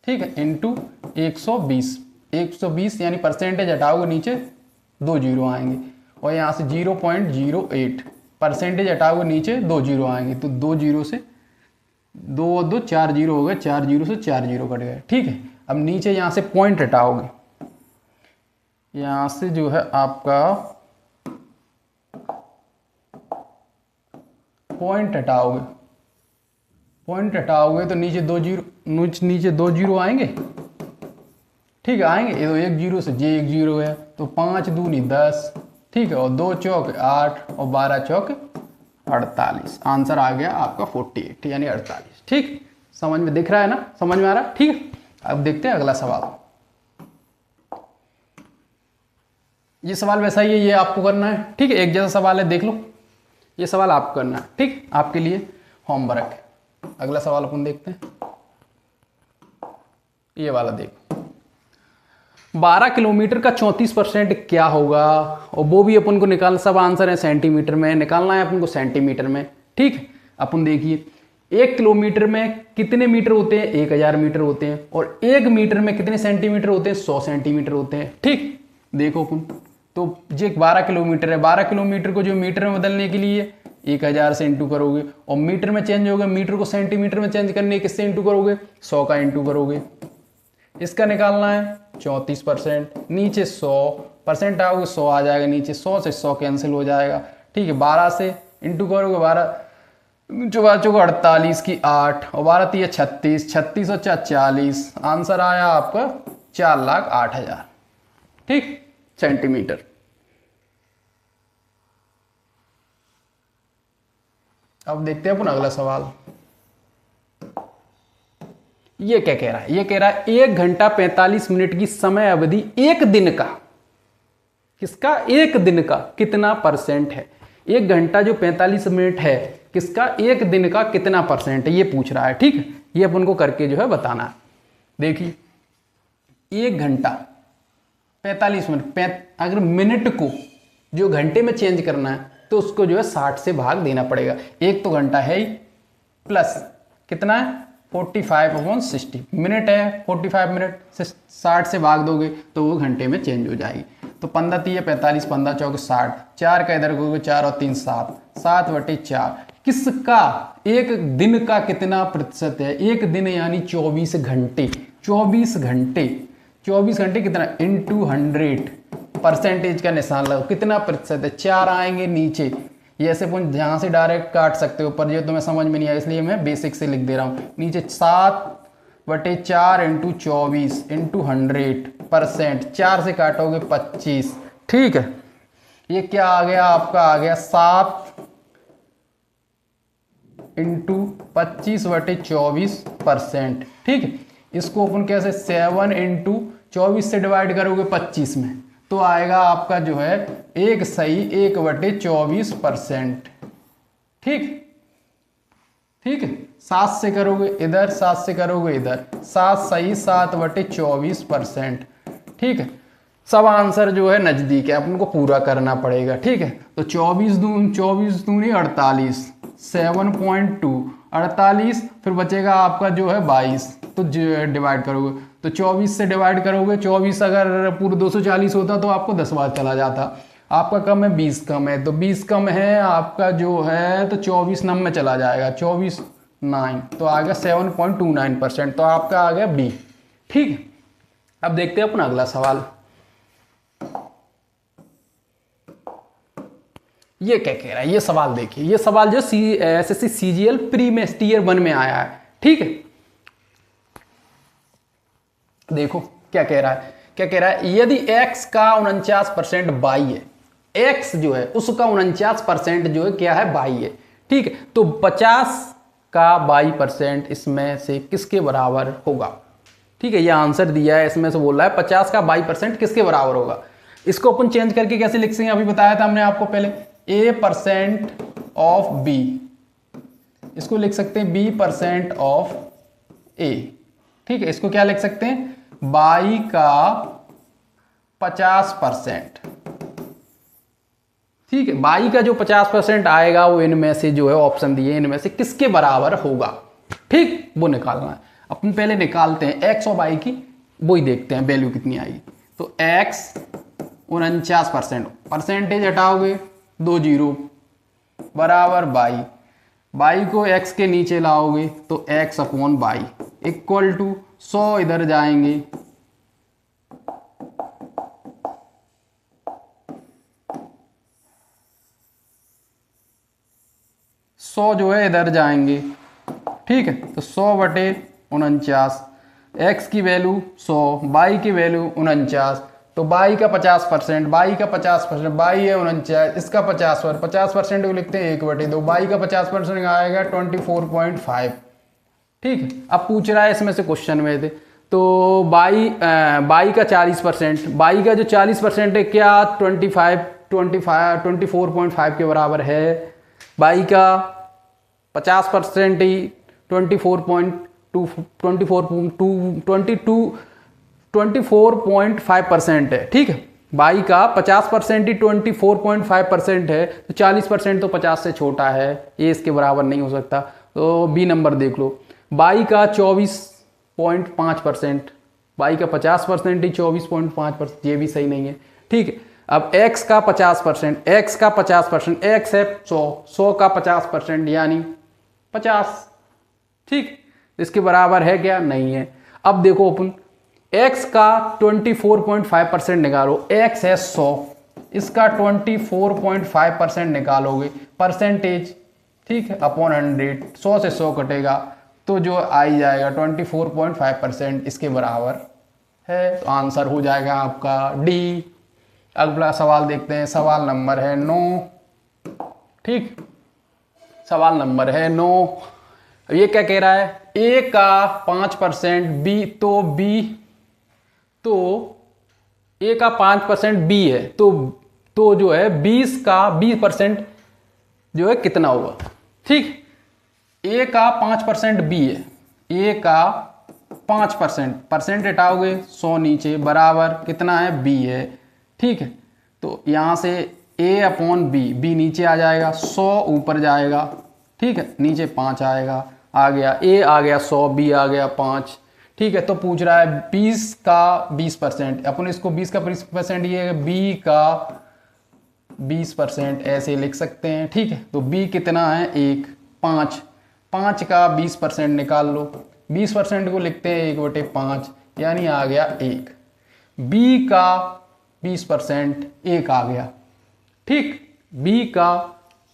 ठीक है, इंटू 120 यानी परसेंटेज हटाओगे नीचे 2 जीरो आएंगे, और यहाँ से 0.08 परसेंटेज हटाओगे नीचे 2 जीरो आएंगे, तो 2 जीरो से 2 2 4 जीरो हो गए, 4 जीरो से 4 जीरो कट गए, ठीक है। अब नीचे यहाँ से पॉइंट हटाओगे, यहाँ से जो है आपका पॉइंट हटाओगे तो नीचे 2 जीरो आएंगे, ठीक है, आएंगे। ये तो 1 जीरो से जे 1 जीरो है, तो 5 दूनी 10, ठीक है, और 2 चौक 8 और 12 चौक 48, आंसर आ गया आपका 48 यानी 48, ठीक। समझ में दिख रहा है ना, समझ में आ रहा है, ठीक है। अब देखते हैं अगला सवाल। ये सवाल वैसा ही है, ये आपको करना है, ठीक है। एक जैसा सवाल है, देख लो, ये सवाल आपको करना है, ठीक, आपके लिए होमवर्क है। अगला सवाल अपन देखते हैं, ये वाला देखो, 12 किलोमीटर का 34% क्या होगा, और वो भी अपन को निकालना, सब आंसर है सेंटीमीटर में, निकालना है अपन को सेंटीमीटर में, ठीक। अपन देखिए 1 किलोमीटर में कितने मीटर होते हैं, 1000 मीटर होते हैं, और 1 मीटर में कितने सेंटीमीटर होते हैं, 100 सेंटीमीटर होते हैं, ठीक। देखो अपन, तो ये 12 किलोमीटर है, 12 किलोमीटर को जो मीटर में बदलने के लिए 1000 से इंटू करोगे, और मीटर में चेंज होगा, मीटर को सेंटीमीटर में चेंज करने किससे इंटू करोगे, 100 का इंटू करोगे। इसका निकालना है 34%, नीचे 100% आओगे, 100 आ जाएगा नीचे, 100 से 100 कैंसिल हो जाएगा, ठीक है। 12 से इंटू करोगे, 12 चौका 48 की 8 और 12 3 36, 36 और 40, आंसर आया आपका 4,08,000, ठीक, सेंटीमीटर। अब देखते हैं अपन अगला सवाल। ये क्या कह रहा है? ये कह रहा है 1 घंटा 45 मिनट की समय अवधि एक दिन का, किसका? एक दिन का कितना परसेंट है? 1 घंटा जो 45 मिनट है किसका? एक दिन का कितना परसेंट है, ये पूछ रहा है। ठीक है, ये अपन को करके जो है बताना है। देखिए 1 घंटा 45 मिनट, अगर मिनट को जो घंटे में चेंज करना है तो उसको जो है 60 से भाग देना पड़ेगा। एक तो घंटा है ही, प्लस कितना है 45/60, मिनट है 45 मिनट से 60 से भाग दोगे तो वो घंटे में चेंज हो जाएगी। तो 15 3 45, 15 4 60, 4 का इधर को 4 और 3 7, 7/4। किसका? एक दिन का कितना प्रतिशत है? एक दिन यानी 24 घंटे, 24 घंटे, 24 घंटे कितना? इंटू 100, परसेंटेज का निशान लगाओ, कितना प्रतिशत है? 4 आएंगे नीचे, ये ऐसे अपन जहाँ से डायरेक्ट काट सकते हो, पर ये तुम्हें समझ में नहीं आया इसलिए मैं बेसिक से लिख दे रहा हूँ। नीचे 7/4 इंटू 24 इंटू 100%, 4 से काटोगे 25। ठीक है, ये क्या आ गया आपका? आ गया 7 इंटू 25/24%। ठीक है, इसको अपन कैसे? 7 इंटू 24 से डिवाइड करोगे 25 में तो आएगा आपका जो है एक सही 1/24%। ठीक ठीक है, 7 से करोगे इधर, 7 से करोगे इधर, 7 सही 7/24%। ठीक है, सब आंसर जो है नजदीक है, अपन को पूरा करना पड़ेगा। ठीक है, तो 24 दूनी 48, 7.2, 48, फिर बचेगा आपका जो है 22, तो डिवाइड करोगे तो 24 से डिवाइड करोगे, 24 अगर पूरा 240 होता तो आपको 10 बार चला जाता। आपका कम है 20 कम है, तो 20 कम है आपका जो है तो 24 नम में चला जाएगा, 24 9, तो आ गया 7.29%, तो आपका आ गया बी। ठीक है, अब देखते हैं अपना अगला सवाल। ये क्या कह रहा है? ये सवाल देखिए, ये सवाल जो एसएससी सीजीएल प्री में टीयर 1 में आया है। ठीक है, देखो क्या कह रहा है? क्या कह रहा है? यदि x का 49% बाई है, x जो है उसका 49% जो है क्या है? बाई है। ठीक है, तो 50 का 22% इसमें से किसके बराबर होगा? ठीक है, ये आंसर दिया है, इसमें से बोल रहा है 50 का 22% किसके बराबर होगा। इसको अपन चेंज करके कैसे लिख सकते हैं? अभी बताया था हमने आपको पहले, a% ऑफ b, इसको लिख सकते हैं b% ऑफ a। ठीक है, इसको क्या लिख सकते हैं? बाई का 50%। ठीक है, बाई का जो 50% आएगा वो इनमें से जो है ऑप्शन दिए, इनमें से किसके बराबर होगा? ठीक, वो निकालना है। अपन पहले निकालते हैं एक्स और बाई की, वो ही देखते हैं वैल्यू कितनी आएगी। तो एक्स 49%, परसेंटेज हटाओगे 2 0 बराबर बाई, बाई को x के नीचे लाओगे तो x/बाई इक्वल टू 100, इधर जाएंगे 100 जो है इधर जाएंगे। ठीक है, तो 100/49, x की वैल्यू 100, बाई की वैल्यू 49, तो बाई का 50%, बाई का 50%, बाई है 49, इसका 50% को लिखते हैं 1/2, बाई का 50% आएगा 24.5। ठीक है, अब पूछ रहा है इसमें से क्वेश्चन में थे तो बाई का 40%, बाई का जो 40% है क्या 24.5 के बराबर है। बाई का 50% ही 24.5% है। ठीक है, बाई का 50% ही 24.5% है, तो 40% तो 50 से छोटा है, ये इसके बराबर नहीं हो सकता। तो बी नंबर देख लो, बाई का 24.5%, बाई का 50% ही 24.5%, ये भी सही नहीं है। ठीक है, अब x का 50%, x का 50%, x है 100 का 50% यानी 50। ठीक, इसके बराबर है क्या? नहीं है। अब देखो अपन x का 24.5% निकालो, x है 100, इसका 24.5% निकालोगे, परसेंटेज ठीक है अपॉन 100, 100 से 100 कटेगा तो जो आ ही जाएगा 24.5% इसके बराबर है। तो आंसर हो जाएगा आपका डी। अगला सवाल देखते हैं, सवाल नंबर है 9। ठीक, सवाल नंबर है 9। ये क्या कह रहा है, ए का 5% बी, तो ए का 5% बी है, तो जो है 20% जो है कितना होगा। ठीक, ए का 5% बी है, ए का 5%, परसेंट हटाओगे 100 नीचे, बराबर कितना है, बी है। ठीक है, तो यहाँ से ए अपॉन बी, बी नीचे आ जाएगा, 100 ऊपर जाएगा। ठीक है, नीचे 5 आएगा, आ गया ए आ गया 100, बी आ गया 5। ठीक है, तो पूछ रहा है 20 का 20%, अपन इसको 20 का 20% ये बी का 20% ऐसे लिख सकते हैं। ठीक है, तो बी कितना है, 1, 5 का 20% निकाल लो, 20% को लिखते हैं 1/5, यानी आ गया 1। बी का 20% 1 आ गया। ठीक, बी का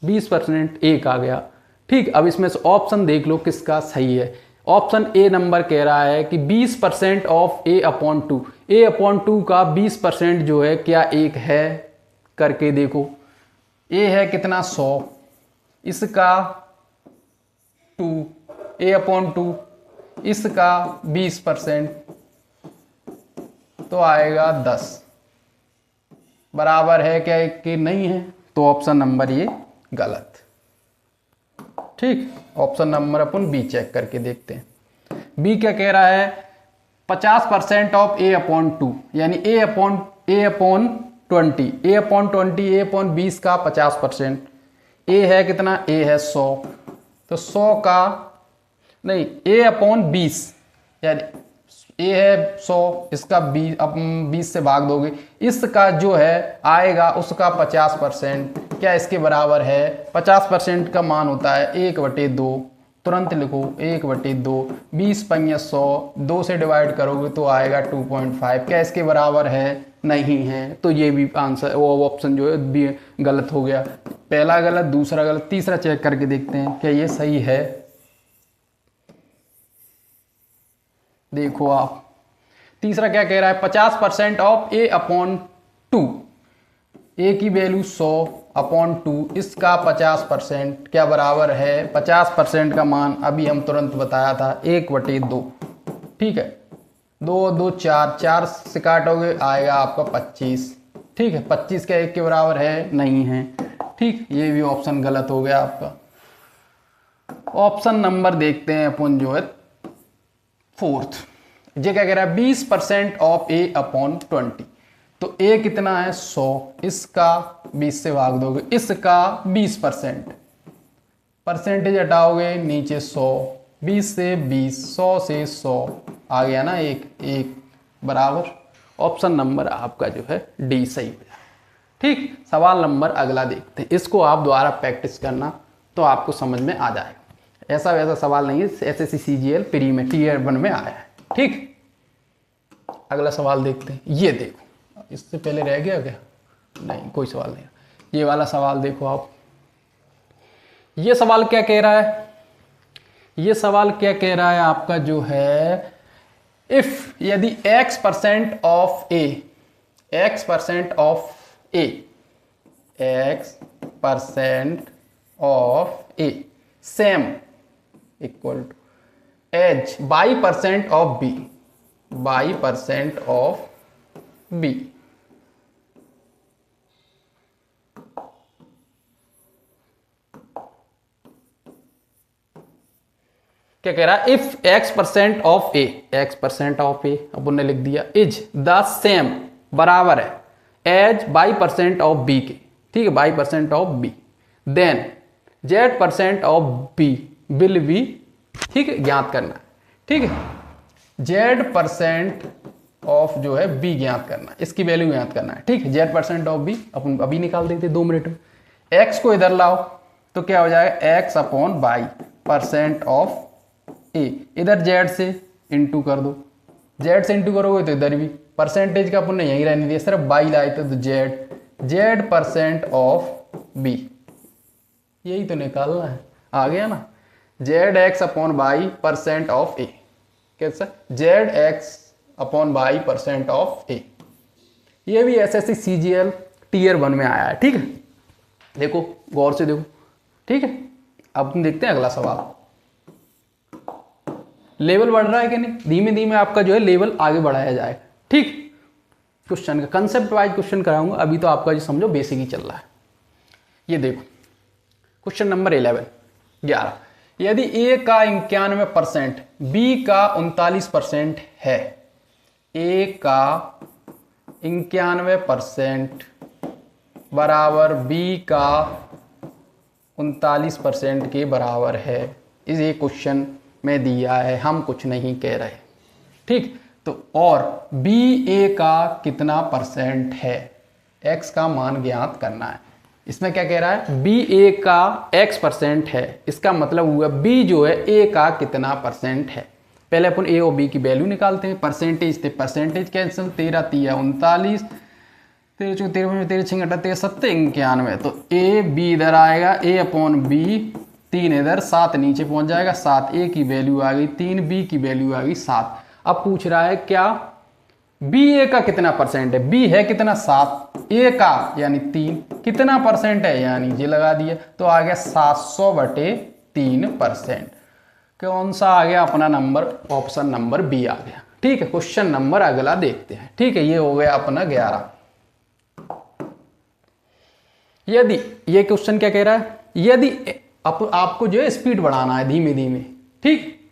20% 1 आ गया। ठीक, अब इसमें से ऑप्शन देख लो किसका सही है। ऑप्शन ए नंबर कह रहा है कि 20% of A upon 2, A upon 2 का 20% जो है क्या 1 है, करके देखो। ए है कितना, 100, इसका 2, ए अपॉन 2, इसका 20% तो आएगा 10, बराबर है क्या कि नहीं है, तो ऑप्शन नंबर ये गलत। ठीक, ऑप्शन नंबर अपन बी चेक करके देखते हैं। बी क्या कह रहा है, 50% ऑफ ए अपॉन 2, यानी ए अपॉन 20, ए अपॉन 20 का 50%। ए है कितना, ए है 100, तो 100 का नहीं, ए अपॉन 20, यानी ए है 100, इसका 20 से भाग दोगे, इसका जो है आएगा उसका 50%, क्या इसके बराबर है, 50% का मान होता है 1/2, तुरंत लिखो 1/2, 20 पंगे 100, 2 से डिवाइड करोगे तो आएगा 2.5, क्या इसके बराबर है, नहीं है। तो ये भी आंसर, वो ऑप्शन जो है बी गलत हो गया। पहला गलत, दूसरा गलत, तीसरा चेक करके देखते हैं क्या ये सही है। देखो आप, तीसरा क्या कह रहा है, 50% ऑफ ए अपॉन 2, ए की वैल्यू 100 अपॉन 2, इसका 50% क्या बराबर है, 50% का मान अभी हम तुरंत बताया था 1/2। ठीक है, 2 2 4 से काटोगे आएगा आपका 25। ठीक है, 25 क्या 1 के बराबर है, नहीं है। ठीक, ये भी ऑप्शन गलत हो गया आपका। ऑप्शन नंबर देखते हैं अपन जो है 4th। ये क्या कह रहा है, 20% ऑफ ए अपॉन 20, तो ए कितना है 100, इसका 20 से भाग दोगे, इसका 20%, परसेंटेज हटाओगे नीचे 100, 20 से 20, 100 से 100 आ गया ना, एक बराबर। ऑप्शन नंबर आपका जो है डी सही हो जाए। ठीक, सवाल नंबर अगला देखते हैं, इसको आप दोबारा प्रैक्टिस करना तो आपको समझ में आ जाएगा। ऐसा वैसा सवाल नहीं है, SSC CGL प्री में Tier 1 में आया है। ठीक, अगला सवाल देखते हैं। ये देखो, इससे पहले रह गया क्या, नहीं कोई सवाल नहीं। ये वाला सवाल देखो आप, ये सवाल क्या कह रहा है, ये सवाल क्या कह रहा है आपका जो है, इफ यदि x% of a, x% of a, x% of a same equal to as y% of b, y% of b. क्या कह रहा है, if x% of a, x% of a अपन ने लिख दिया, इज द सेम बराबर है एज y% ऑफ बी के। ठीक है, y% of B, then z% of B will be, ठीक है, ज्ञात करना है। ठीक है, z% ऑफ जो है बी ज्ञात करना है, इसकी वैल्यू ज्ञात करना है। ठीक है, z% ऑफ बी अपन अभी निकाल देते 2 मिनट में। x को इधर लाओ तो क्या हो जाएगा, x अपॉन y% ऑफ ए, इधर z से इंटू कर दो, z से इंटू करोगे तो इधर भी परसेंटेज का अपन ने यहीं रहने दिया, सिर्फ y लाए थे तो z% ऑफ b, यही तो निकालना है, आ गया ना, zx अपॉन y% ऑफ ए, कैसा zx अपॉन y% ऑफ ए। ये भी SSC CGL Tier 1 में आया है। ठीक है, देखो गौर से देखो। ठीक है, अब तुम देखते हैं अगला सवाल, लेवल बढ़ रहा है कि नहीं, धीमे धीमे आपका जो है लेवल आगे बढ़ाया जाएगा। ठीक, क्वेश्चन का कंसेप्ट वाइज क्वेश्चन कराऊंगा, अभी तो आपका जो समझो बेसिक ही चल रहा है। ये देखो क्वेश्चन नंबर 11, यदि ए का 91%, बी का 39% है, ए का 91% बराबर बी का 39% के बराबर है, इस ये क्वेश्चन में दिया है, हम कुछ नहीं कह रहे। ठीक, तो और बी ए का कितना परसेंट है, एक्स का मान ज्ञात करना है। इसमें क्या कह रहा है, बी ए का x% है, इसका मतलब हुआ बी जो है ए का कितना परसेंट है। पहले अपन ए और बी की वैल्यू निकालते हैं, परसेंटेज थे, परसेंटेज कैंसिल, 13 3 39, 13 13 13 6 18 7 91, तो ए बी इधर आएगा, ए अपॉन बी, 3 इधर, 7 नीचे पहुंच जाएगा, 7 ए की वैल्यू आ गई 3, बी की वैल्यू आ गई 7। अब पूछ रहा है क्या बी ए का कितना परसेंट है, बी है कितना 7, ए का यानी 3 कितना परसेंट है, यानी ये लगा दिया, तो आ गया 700/3%। कौन सा आ गया अपना नंबर, ऑप्शन नंबर बी आ गया। ठीक है, क्वेश्चन नंबर अगला देखते हैं। ठीक है, ये हो गया अपना 11। यदि ये क्वेश्चन क्या कह रहा है, यदि आपको जो है स्पीड बढ़ाना है धीमे धीमे, ठीक,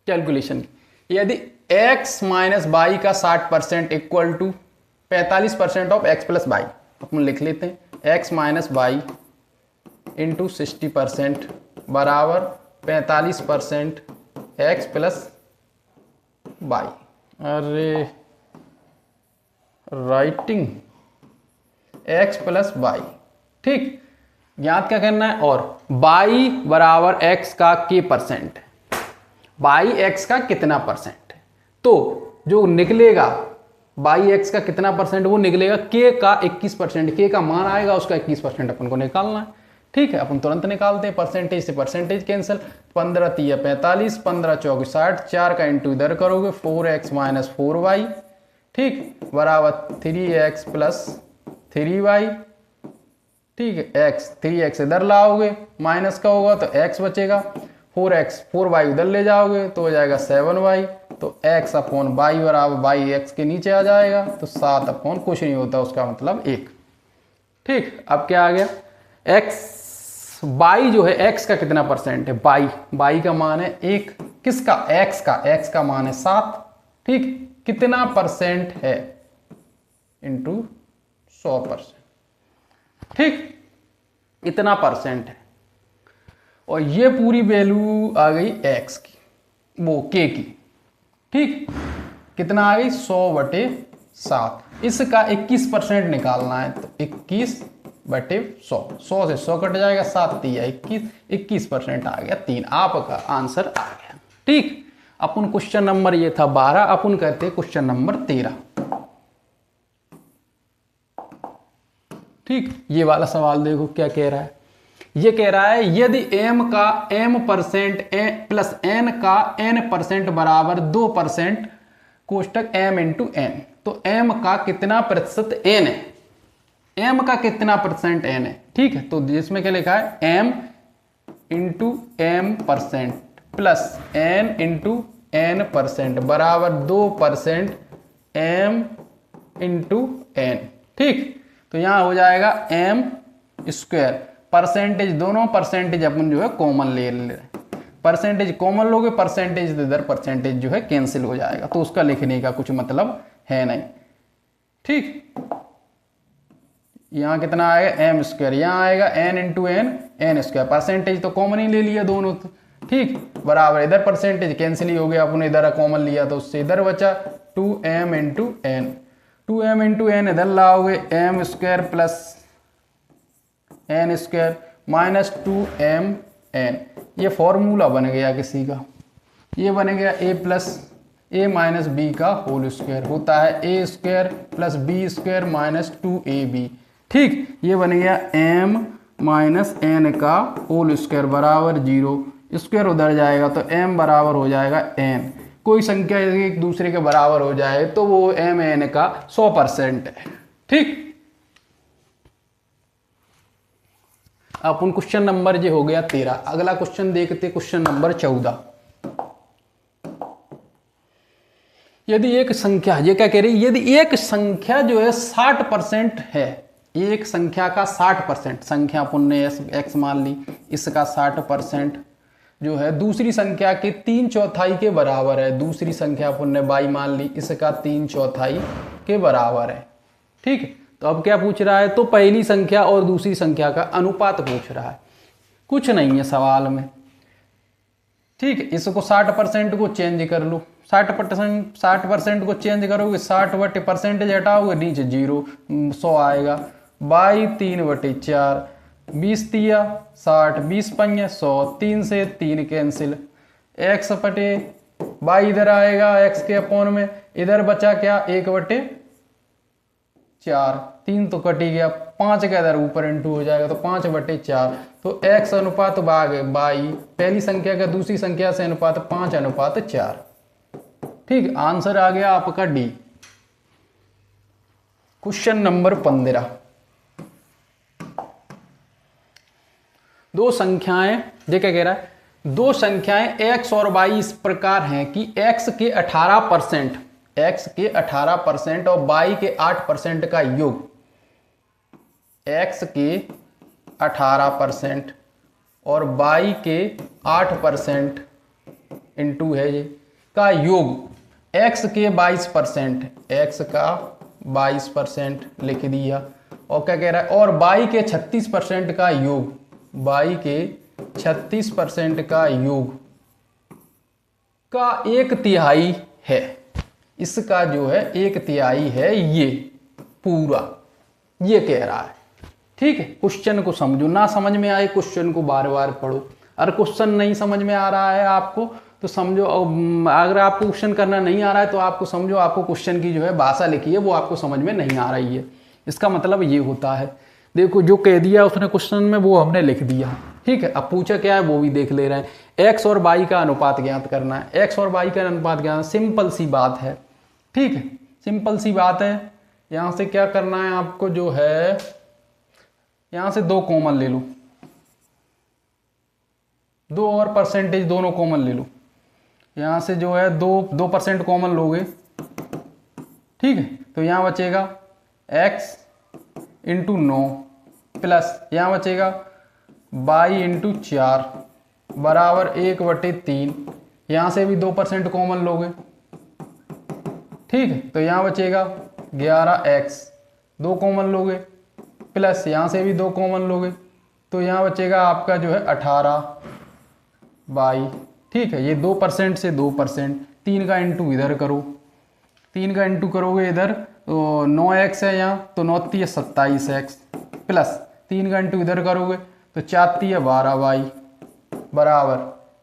कैलकुलेशन की, यदि x माइनस वाई का 60% equal to 45% of x plus y, अपन लिख लेते हैं x माइनस वाई इंटू 60% बराबर 45% x प्लस वाई। अरे राइटिंग x प्लस वाई, ठीक, ज्ञात क्या करना है, और y बराबर x का k परसेंट, y x का कितना परसेंट, तो जो निकलेगा बाई एक्स का कितना परसेंट, वो निकलेगा के का 21%, के का मान आएगा उसका 21% अपन को निकालना है। ठीक है, अपन तुरंत निकालते हैं, परसेंटेज से परसेंटेज कैंसिल, 15 3 45, 15 4 60, 4 का इंटू इधर करोगे 4x माइनस 4y, ठीक, बराबर 3x प्लस 3y। ठीक है, x 3x इधर लाओगे माइनस का होगा तो x बचेगा, 4y उधर ले जाओगे तो हो जाएगा 7y, तो x अपॉन y बराबर y x के नीचे आ जाएगा, तो 7 अपॉन कुछ नहीं होता, उसका मतलब 1। ठीक, अब क्या आ गया, x y जो है x का कितना परसेंट है, y का मान है 1, किसका, x का मान है 7। ठीक, कितना परसेंट है इंटू 100%। ठीक, इतना परसेंट है, और ये पूरी वैल्यू आ गई x की, वो k की। ठीक, कितना आ गई 100/7, इसका 21% निकालना है, तो 21/100, 100 से 100 कट जाएगा, 7 3 21% आ गया, 3 आपका आंसर आ गया। ठीक, अपन क्वेश्चन नंबर ये था 12, अपन करते क्वेश्चन नंबर 13। ठीक, ये वाला सवाल देखो क्या कह रहा है, ये कह रहा है यदि m का m% प्लस n का n% बराबर 2% कोष्टक m इंटू n, तो m का कितना प्रतिशत n है, m का कितना परसेंट n है। ठीक है, तो जिसमें क्या लिखा है m into m% plus n into n% बराबर 2% m इंटू n। ठीक, तो यहां हो जाएगा m स्क्वायर, परसेंटेज दोनों परसेंटेज अपन जो है कॉमन ले रहे हैं, परसेंटेज कॉमन लोगे, परसेंटेज इधर परसेंटेज जो है कैंसिल हो जाएगा, तो उसका लिखने का कुछ मतलब है नहीं। ठीक, यहाँ कितना आएगा m स्क्वायर, यहाँ आएगा n into n square, percentage तो कॉमन ही ले लिया दोनों, तो ठीक, बराबर इधर परसेंटेज कैंसिल ही हो गया, अपन इधर कॉमन लिया तो उससे इधर बचा 2m into n, 2m into n इधर लाओगे m square plus n square minus 2mn, ये फॉर्मूला बन गया किसी का, ये बन गया a plus a minus B का होल स्क्वायर, होता है a square plus B square minus 2ab। ठीक, ये बन गया m माइनस n का होल स्क्वायर बराबर 0, स्क्वायर उधर जाएगा तो m बराबर हो जाएगा n, कोई संख्या एक दूसरे के बराबर हो जाए तो वो m n का 100% है। ठीक, अपन क्वेश्चन नंबर ये हो गया 13। अगला क्वेश्चन देखते क्वेश्चन नंबर 14। यदि एक संख्या, ये क्या कह रही है, यदि एक संख्या जो है 60% है, एक संख्या का 60%, संख्या अपन ने एक्स मान ली, इसका 60% जो है दूसरी संख्या के 3/4 के बराबर है, दूसरी संख्या अपन ने y मान ली, इसका 3/4 के बराबर है। ठीक है, तो अब क्या पूछ रहा है, तो पहली संख्या और दूसरी संख्या का अनुपात पूछ रहा है, कुछ नहीं है सवाल में। ठीक है, इसको 60% को चेंज कर लो, 60% को चेंज करोगे, 60/% हटाओगे, नीचे 0, 100 आएगा। बाई 3/4, 20 तिया 60, 20 पंजे 100, 3 से 3 कैंसिल, x बटे बाई इधर आएगा, x के अपोन में, इधर बचा क्या 1/4, 3 तो कट ही गया, 5 का इधर ऊपर इंटू हो जाएगा, तो 5/4, तो x अनुपात बाई, पहली संख्या का दूसरी संख्या से अनुपात 5/4। ठीक, आंसर आ गया आपका डी। Question number 15। दो संख्याएं, ये क्या कह रहा है, दो संख्याएं x और y इस प्रकार हैं कि x के 18%, x के 18% और y के 8% का योग, x के 18% और y के 8% इंटू है ये का योग, x के 22%, x का 22% लिख दिया, और क्या कह रहा है, और y के 36% का योग, y के 36% का योग का 1/3 है, इसका जो है 1/3 है ये पूरा, ये कह रहा है। ठीक है, क्वेश्चन को समझो, ना समझ में आए क्वेश्चन को बार बार पढ़ो, अगर क्वेश्चन नहीं समझ में आ रहा है आपको तो समझो, अगर आपको क्वेश्चन करना नहीं आ रहा है तो आपको समझो आपको क्वेश्चन की जो है भाषा लिखी है वो आपको समझ में नहीं आ रही है, इसका मतलब ये होता है। देखो जो कह दिया उसने क्वेश्चन में वो हमने लिख दिया। ठीक है, अब पूछा क्या है वो भी देख ले रहे हैं। एक्स और वाई का अनुपात ज्ञात करना है, एक्स और वाई का अनुपात ज्ञात, सिंपल सी बात है। ठीक है, सिंपल सी बात है। यहाँ से क्या करना है आपको, जो है यहाँ से 2 कॉमन ले लो, 2 और परसेंटेज दोनों कॉमन ले लो, यहाँ से जो है 2% कॉमन लोगे। ठीक है, तो यहाँ बचेगा x इंटू 9 प्लस यहाँ बचेगा y इंटू 4 बराबर 1/3, यहाँ से भी 2% कॉमन लोगे। ठीक है, तो यहाँ बचेगा 11x, 2 कॉमन लोगे, प्लस यहाँ से भी 2 कॉमन लोगे, तो यहाँ बचेगा आपका जो है 18y। ठीक है, ये 2% से 2%, 3 का इंटू इधर करो, 3 का इंटू करोगे इधर तो 9x है यहाँ, तो 9 × 27x प्लस 3 का इंटू इधर करोगे तो 4 × 12y बराबर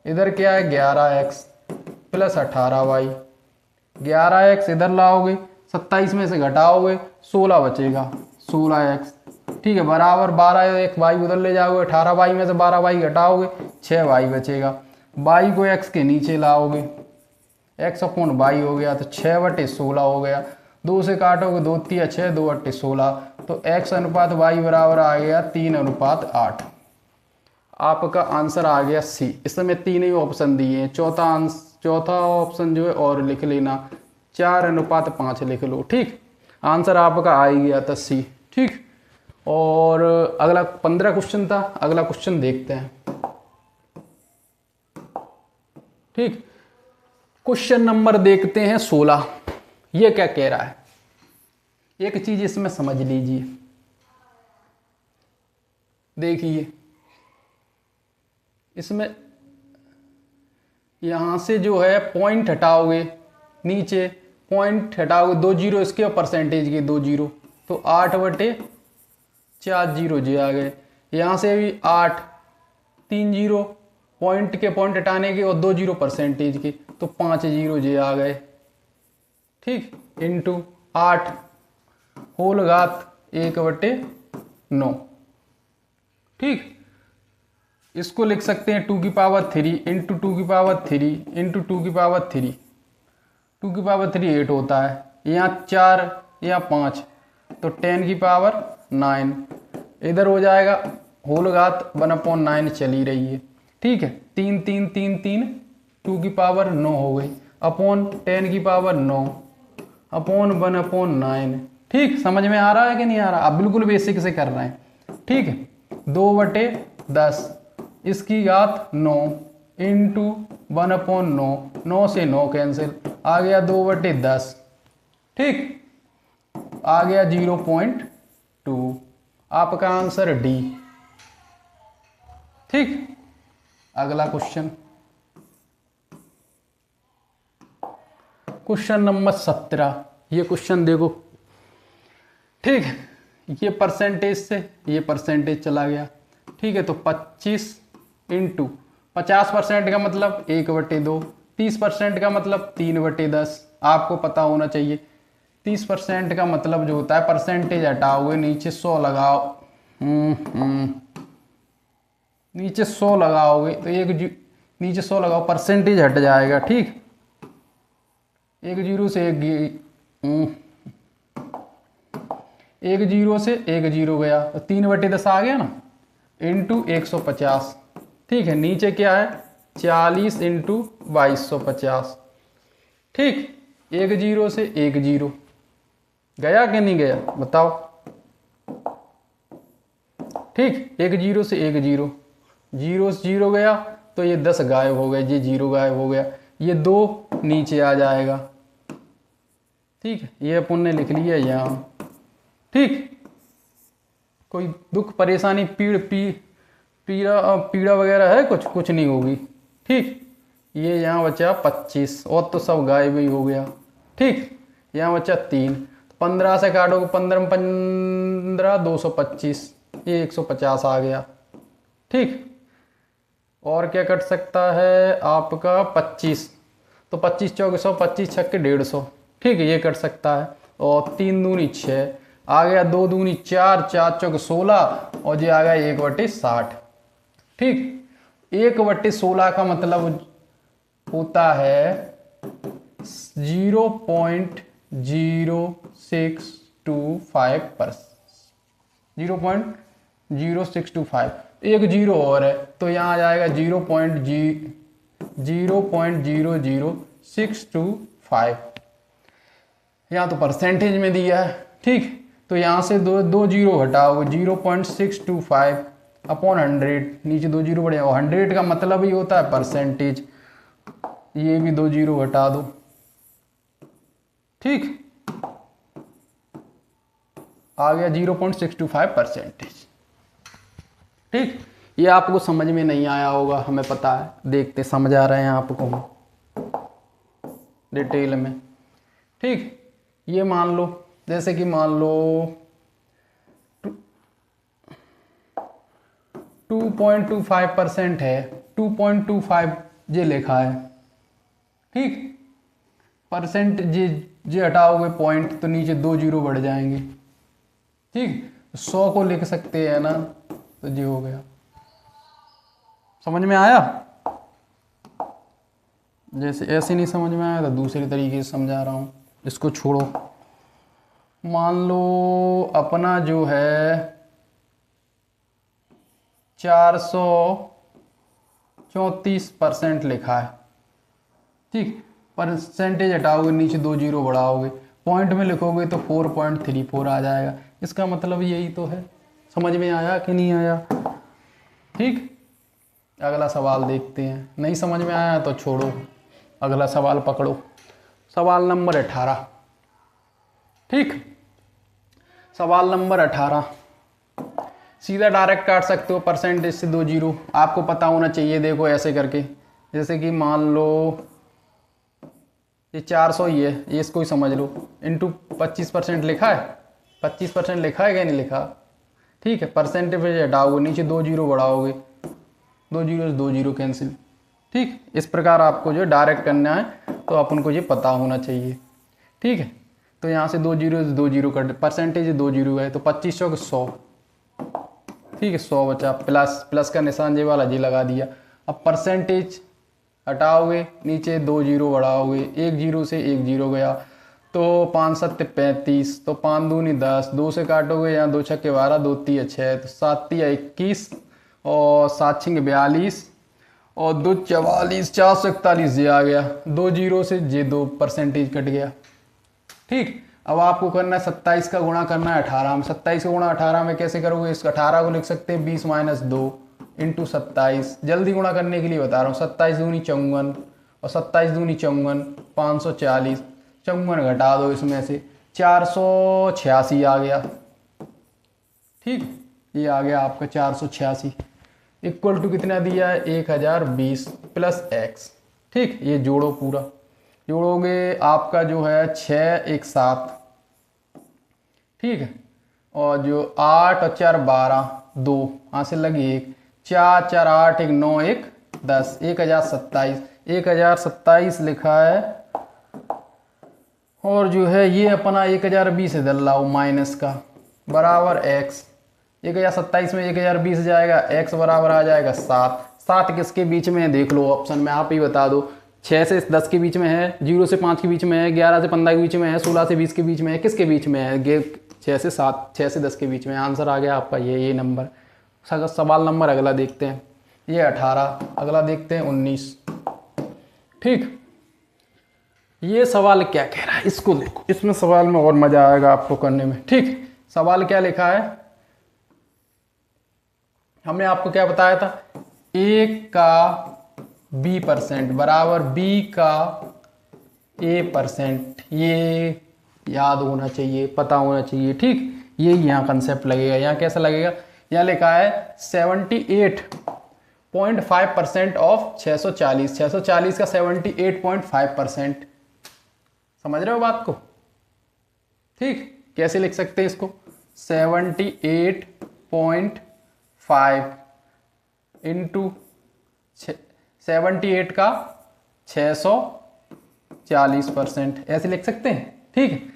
इधर क्या है 11x प्लस 18y। 11x इधर लाओगे, 27 में से घटाओगे 16 बचेगा, 16x। ठीक है, बराबर 12x उधर ले जाओगे, 18y में से 12y घटाओगे 6y बचेगा। y को x के नीचे लाओगे, x अपॉन y हो गया, तो 6/16 हो गया। 2 से काटोगे 2 × 6, 2/16, तो x अनुपात y बराबर आ गया 3:8। आपका आंसर आ गया सी। इसमें 3 ही ऑप्शन दिए हैं, चौथा ऑप्शन जो है और लिख लेना, 4:5 लिख लो। ठीक, आंसर आपका आ ही गया था सी। ठीक, और अगला 15 क्वेश्चन था, अगला क्वेश्चन देखते हैं। ठीक, क्वेश्चन नंबर देखते हैं 16। ये क्या कह रहा है, एक चीज इसमें समझ लीजिए, देखिए इसमें यहां से जो है पॉइंट हटाओगे, नीचे पॉइंट हटाओगे, 2 जीरो इसके और परसेंटेज के 2 जीरो, तो 8/4 जीरो जे आ गए। यहाँ से भी 8, 3 जीरो पॉइंट के, पॉइंट हटाने के, और 2 जीरो परसेंटेज के, तो 5 जीरो जे आ गए। ठीक, इंटू 8 होल घात 1/9। ठीक, इसको लिख सकते हैं 2³ इंटू 2³ इंटू 2³ 2³ 8 होता है, यहाँ 4 या 5, तो 10⁹ इधर हो जाएगा होल घात 1/9 चली रही है, ठीक है। 3 3 3 3 2 की पावर 9 हो गई, अपॉन 10 की पावर 9 अपॉन 1/9। ठीक, समझ में आ रहा है कि नहीं आ रहा? आप बिल्कुल बेसिक से कर रहे हैं, ठीक है। 2/10 इसकी घात 9 इंटू 1/9, 9 से 9 कैंसिल, आ गया 2/10, ठीक, आ गया 0.2। आपका आंसर डी। ठीक, अगला क्वेश्चन, क्वेश्चन नंबर 17। ये क्वेश्चन देखो, ठीक, ये परसेंटेज से ये परसेंटेज चला गया, ठीक है। तो 25 इंटू 50% का मतलब 1/2, 30% का मतलब 3/10। आपको पता होना चाहिए 30% का मतलब जो होता है, परसेंटेज हटाओगे नीचे 100 लगाओ, नीचे 100 लगाओगे तो नीचे 100 लगाओ, परसेंटेज हट जाएगा, ठीक। एक जीरो से एक जीरो से एक जीरो गया तो 3/10 आ गया ना, इंटू 150, ठीक है। नीचे क्या है 40 इंटू 2250, ठीक। एक जीरो से एक जीरो गया कि नहीं गया बताओ, ठीक। एक जीरो से एक जीरो, जीरो से जीरो गया तो ये 10 गायब हो गए, ये जीरो गायब हो गया, ये 2 नीचे आ जाएगा, ठीक है। ये अपन ने लिख लिया यहाँ, ठीक। कोई दुख परेशानी पीड़ा वगैरह है कुछ नहीं होगी, ठीक। ये यहाँ बचा 25 और तो सब गायब ही हो गया, ठीक। यहाँ बचा 3, 15 से काटोगे 15 15 225, ये 150 आ गया, ठीक। और क्या कट सकता है आपका 25, तो 25 चौके 100, 25 छक्के 150, ठीक है, ये कट सकता है। और 3 दूनी 6 आ गया, 2 दूनी 4, 4 चौके 16 और ये आ गया 1/60, ठीक। 1/16 का मतलब होता है 0.0625%, 0.0625, एक जीरो और है तो यहाँ आ जाएगा 0.00625। यहाँ तो परसेंटेज में दिया है, ठीक। तो यहाँ से दो जीरो हटाओ, 0.625 अपॉन 100, नीचे 2 जीरो बढ़ जाएगा। 100 का मतलब ही होता है परसेंटेज, ये भी 2 जीरो हटा दो, ठीक, आ गया 0.625%, ठीक। ये आपको समझ में नहीं आया होगा, हमें पता है, देखते समझ आ रहे हैं आपको डिटेल में, ठीक। ये मान लो, जैसे कि मान लो 2.25% है, 2.25 ये लिखा है, ठीक। परसेंट जे हटाओगे पॉइंट तो नीचे 2 जीरो बढ़ जाएंगे, ठीक। 100 को लिख सकते हैं ना, तो ये हो गया। समझ में आया? जैसे ऐसे नहीं समझ में आया तो दूसरे तरीके से समझा रहा हूँ, इसको छोड़ो। मान लो अपना जो है 434% लिखा है, ठीक। परसेंटेज हटाओगे नीचे 2 जीरो बढ़ाओगे, पॉइंट में लिखोगे तो 4.34 आ जाएगा। इसका मतलब यही तो है। समझ में आया कि नहीं आया? ठीक, अगला सवाल देखते हैं। नहीं समझ में आया तो छोड़ो, अगला सवाल पकड़ो। सवाल नंबर 18। ठीक, सवाल नंबर 18 सीधा डायरेक्ट काट सकते हो, परसेंटेज से 2 जीरो आपको पता होना चाहिए। देखो ऐसे करके, जैसे कि मान लो ये 400 ही है, ये इसको ही समझ लो, इंटू 25% लिखा है, 25% लिखा है क्या नहीं लिखा? ठीक है, परसेंटेज हटाओगे, नीचे 2 जीरो बढ़ाओगे, 2 जीरो से 2 जीरो कैंसिल। ठीक, इस प्रकार आपको जो डायरेक्ट करना है तो अपन को ये पता होना चाहिए। ठीक है, तो यहाँ से 2 जीरो से 2 जीरो कट, परसेंटेज 2 जीरो है तो 25 चौक 100। ठीक है, 100 बचा, प्लस का निशान ये वाला जी लगा दिया। अब परसेंटेज हटाओगे, नीचे 2 जीरो बढ़ाओगे, 1 जीरो से 1 जीरो गया तो 5 7 35, तो 5 दूनी 10, 2 से काटोगे यहाँ 2 छक्के 12, 2 तिया 6, तो 7 तिया 21 और 7 छिंगे 42 और 2 44, 441 ये आ गया। 2 जीरो से ये 2% कट गया। ठीक, अब आपको करना है 27 का गुणा करना है 18 में। 27 का गुणा 18 में कैसे करोगे? इस 18 को लिख सकते हैं 20 - 2 इंटू 27। जल्दी गुणा करने के लिए बता रहा हूँ। 27 दूनी 54 और 27 दूनी 54, 540। 54 घटा दो इसमें से, 486 आ गया। ठीक, ये आ गया आपका 486 इक्वल टू कितना दिया है? 1020 प्लस x। ठीक, ये जोड़ो, पूरा जोड़ोगे आपका जो है 6 1 7। ठीक है, और जो 8 और 4 12, 2 यहाँ से लगी 1, 4 4 8 1 9 1 10, 1027। 1027 लिखा है। और जो है ये अपना 1020 इधर लाओ माइनस का, बराबर x। 1027 में 1020 जाएगा, x बराबर आ जाएगा 7। 7 किसके बीच में है देख लो ऑप्शन में, आप ही बता दो। 6 से 10 के बीच में है, 0 से 5 के बीच में है, 11 से 15 के बीच में है, 16 से 20 के बीच में है, किसके बीच में है? 6 से 7, 6 से 10 के बीच में। आंसर आ गया आपका ये नंबर। सवाल नंबर अगला देखते हैं। ये 18, अगला देखते हैं 19। ठीक, ये सवाल क्या कह रहा है इसको देखो, इसमें सवाल में और मजा आएगा आपको करने में। ठीक, सवाल क्या लिखा है? हमने आपको क्या बताया था? a का b% बराबर b का a%। ये याद होना चाहिए, पता होना चाहिए। ठीक, ये यहाँ कंसेप्ट लगेगा। यहाँ कैसा लगेगा? यहाँ लिखा है 78.5% ऑफ 640। 640 का 78.5%। समझ रहे हो बात को? ठीक, कैसे लिख सकते हैं इसको? 78.5 इंटू 78 का 640%, ऐसे लिख सकते हैं। ठीक,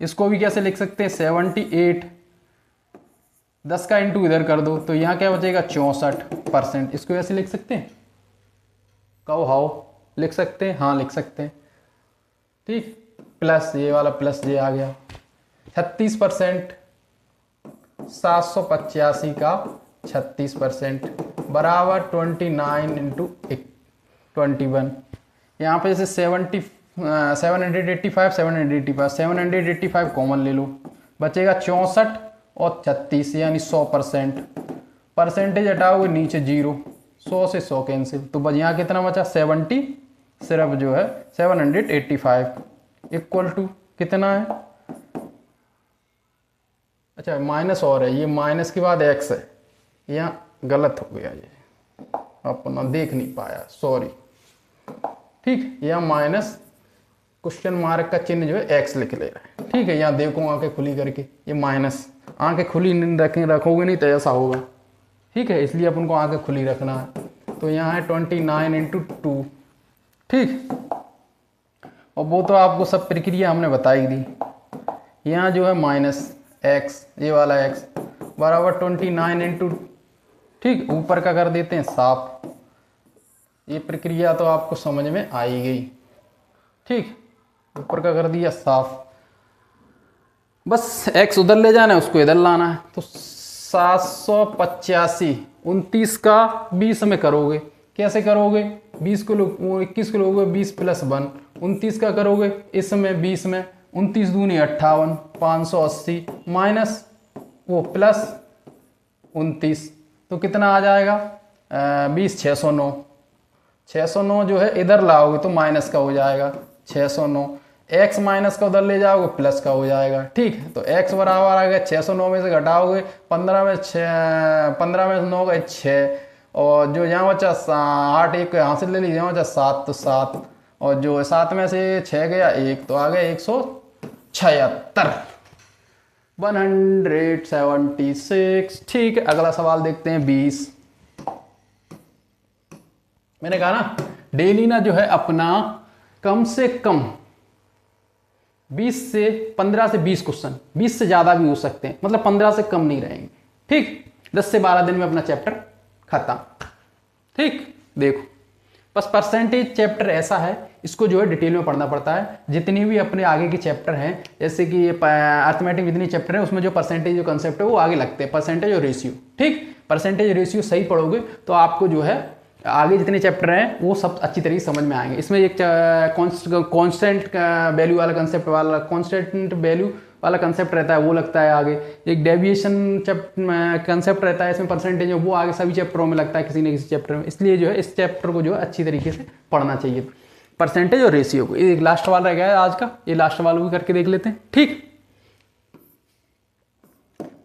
इसको भी कैसे लिख सकते हैं? 78, 10 का इंटू इधर कर दो तो यहाँ क्या बचेगा? 64%। इसको ऐसे लिख सकते हैं? कहो हाउ लिख सकते हैं? हाँ लिख सकते हैं। ठीक, प्लस ये वाला प्लस ये आ गया। 36%, 785 का 36% बराबर 29 इंटू 21। यहाँ पे जैसे 785 कॉमन ले लो, बचेगा 64 और 36 यानी 100%। परसेंटेज हटाओगे नीचे 0, 100 से 100 कैंसिल, तो बस यहाँ कितना बचा? 70, सिर्फ जो है 785 इक्वल टू कितना है? अच्छा माइनस और है, ये माइनस के बाद x है, यहाँ गलत हो गया, ये अपना देख नहीं पाया, सॉरी। ठीक, यहाँ माइनस क्वेश्चन मार्क का चिन्ह जो है x लिख ले रहा है। ठीक है, यहाँ देखो आंखें खुली करके, ये माइनस, आंखें खुली रखोगे नहीं तो ऐसा होगा। ठीक है, इसलिए अपन को आंखें खुली रखना है। तो यहाँ है 29 इंटू 2। ठीक, और वो तो आपको सब प्रक्रिया हमने बताई दी। यहाँ जो है माइनस x, ये वाला x बराबर 29 इंटू, ठीक, ऊपर का कर देते हैं साफ। ये प्रक्रिया तो आपको समझ में आई गई। ठीक, ऊपर का कर दिया साफ, बस x उधर ले जाना है, उसको इधर लाना है। तो 785, 29 का 20 में करोगे, कैसे करोगे? 20 को 21 को लोगे 20 प्लस 1, 29 का करोगे इसमें 20 में, 29 दूनी 58, 580 माइनस वो प्लस 29, तो कितना आ जाएगा? 20 609। 609 जो है इधर लाओगे तो माइनस का हो जाएगा 609, x माइनस का उधर ले जाओगे प्लस का हो जाएगा। ठीक, तो x बराबर आ गया 609 में से घटाओगे 15 में 9 गए 6, और जो यहाँ बचा 8, एक यहाँ से ले लीजिए, यहाँ बचा 7 तो 7, और जो 7 में से 6 गया 1 तो आ गया 176, 176। ठीक है, अगला सवाल देखते हैं 20। मैंने कहा ना डेली ना जो है अपना कम से कम 15 से 20 क्वेश्चन, 20 से ज़्यादा भी हो सकते हैं, मतलब 15 से कम नहीं रहेंगे। ठीक, 10 से 12 दिन में अपना चैप्टर खत्म। ठीक, देखो बस परसेंटेज चैप्टर ऐसा है, इसको जो है डिटेल में पढ़ना पड़ता है। जितनी भी अपने आगे के चैप्टर हैं, जैसे कि ये अर्थमेटिक जितनी चैप्टर है उसमें जो परसेंटेज जो कंसेप्ट है वो आगे लगते हैं, परसेंटेज और रेशियो। ठीक, परसेंटेज रेशियो सही पढ़ोगे तो आपको जो है आगे जितने चैप्टर हैं वो सब अच्छी तरीके से समझ में आएंगे। इसमें एक कांस्टेंट वैल्यू वाला कंसेप्ट वाला कांस्टेंट वैल्यू वाला कंसेप्ट रहता है, वो लगता है आगे। एक डेविएशन कंसेप्ट रहता है, इसमें परसेंटेज वो आगे सभी चैप्टरों में लगता है किसी न किसी चैप्टर में। इसलिए जो है इस चैप्टर को जो है अच्छी तरीके से पढ़ना चाहिए, परसेंटेज और रेशियो को। एक लास्ट वाला रह गया है आज का, ये लास्ट वाला भी करके देख लेते हैं। ठीक,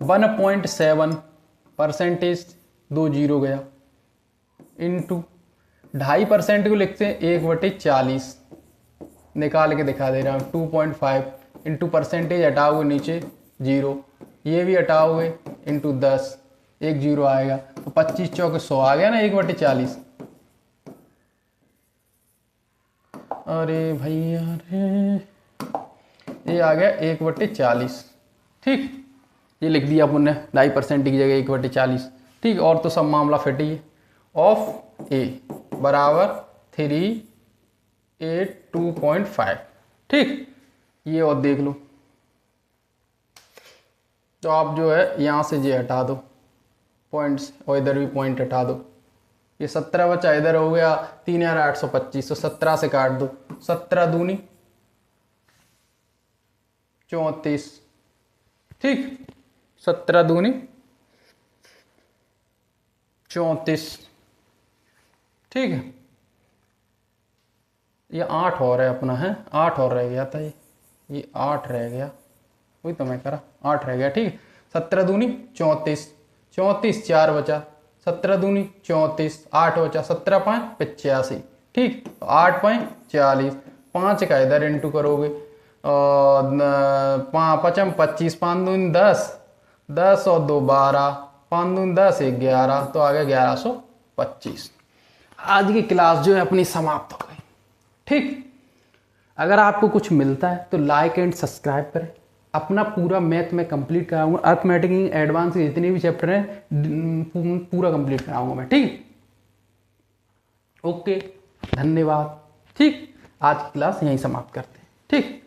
1.7 परसेंटेज 2 जीरो गया इंटू 2.5% को लिखते हैं 1/40, निकाल के दिखा दे रहा हूँ। 2.5 इंटू परसेंटेज हटाओगे नीचे 0, ये भी हटाओगे इंटू 10, 1 जीरो आएगा तो 25 चौके 100 आ गया ना 1/40। अरे भैया रे, ये आ गया 1/40। ठीक, ये लिख दिया अपन ने 2.5% की जगह 1/40। ठीक, और तो सब मामला फिट ही है। ऑफ ए बराबर 382.5। ठीक, ये और देख लो तो आप जो है यहाँ से ये हटा दो पॉइंट्स और इधर भी पॉइंट हटा दो। ये 17 बचा, इधर हो गया 3,825, तो 17 से काट दो। 17 दूनी 34। ठीक, 17 दूनी 34। ठीक है, ये 8 और है अपना, है 8 और रह गया था, ये 8 रह गया, वही तो मैं करा, 8 रह गया। ठीक, 17 दूनी 34, 34 4 बचा, 17 दूनी 34, 8 बचा, 17 5 85। ठीक, 8 5 40, 5 का इधर इंटू करोगे और 5 25, 5 दूनी 10, 10 और 2 12, 5 दूनी 10, 1 11, तो आ गया 1125। आज की क्लास जो है अपनी समाप्त हो गई। ठीक, अगर आपको कुछ मिलता है तो लाइक एंड सब्सक्राइब करें। अपना पूरा मैथ में कंप्लीट कराऊंगा, अर्थमेटिक एडवांस के जितने भी चैप्टर हैं पूरा कंप्लीट कराऊंगा मैं। ठीक, ओके, धन्यवाद। ठीक, आज की क्लास यहीं समाप्त करते हैं। ठीक।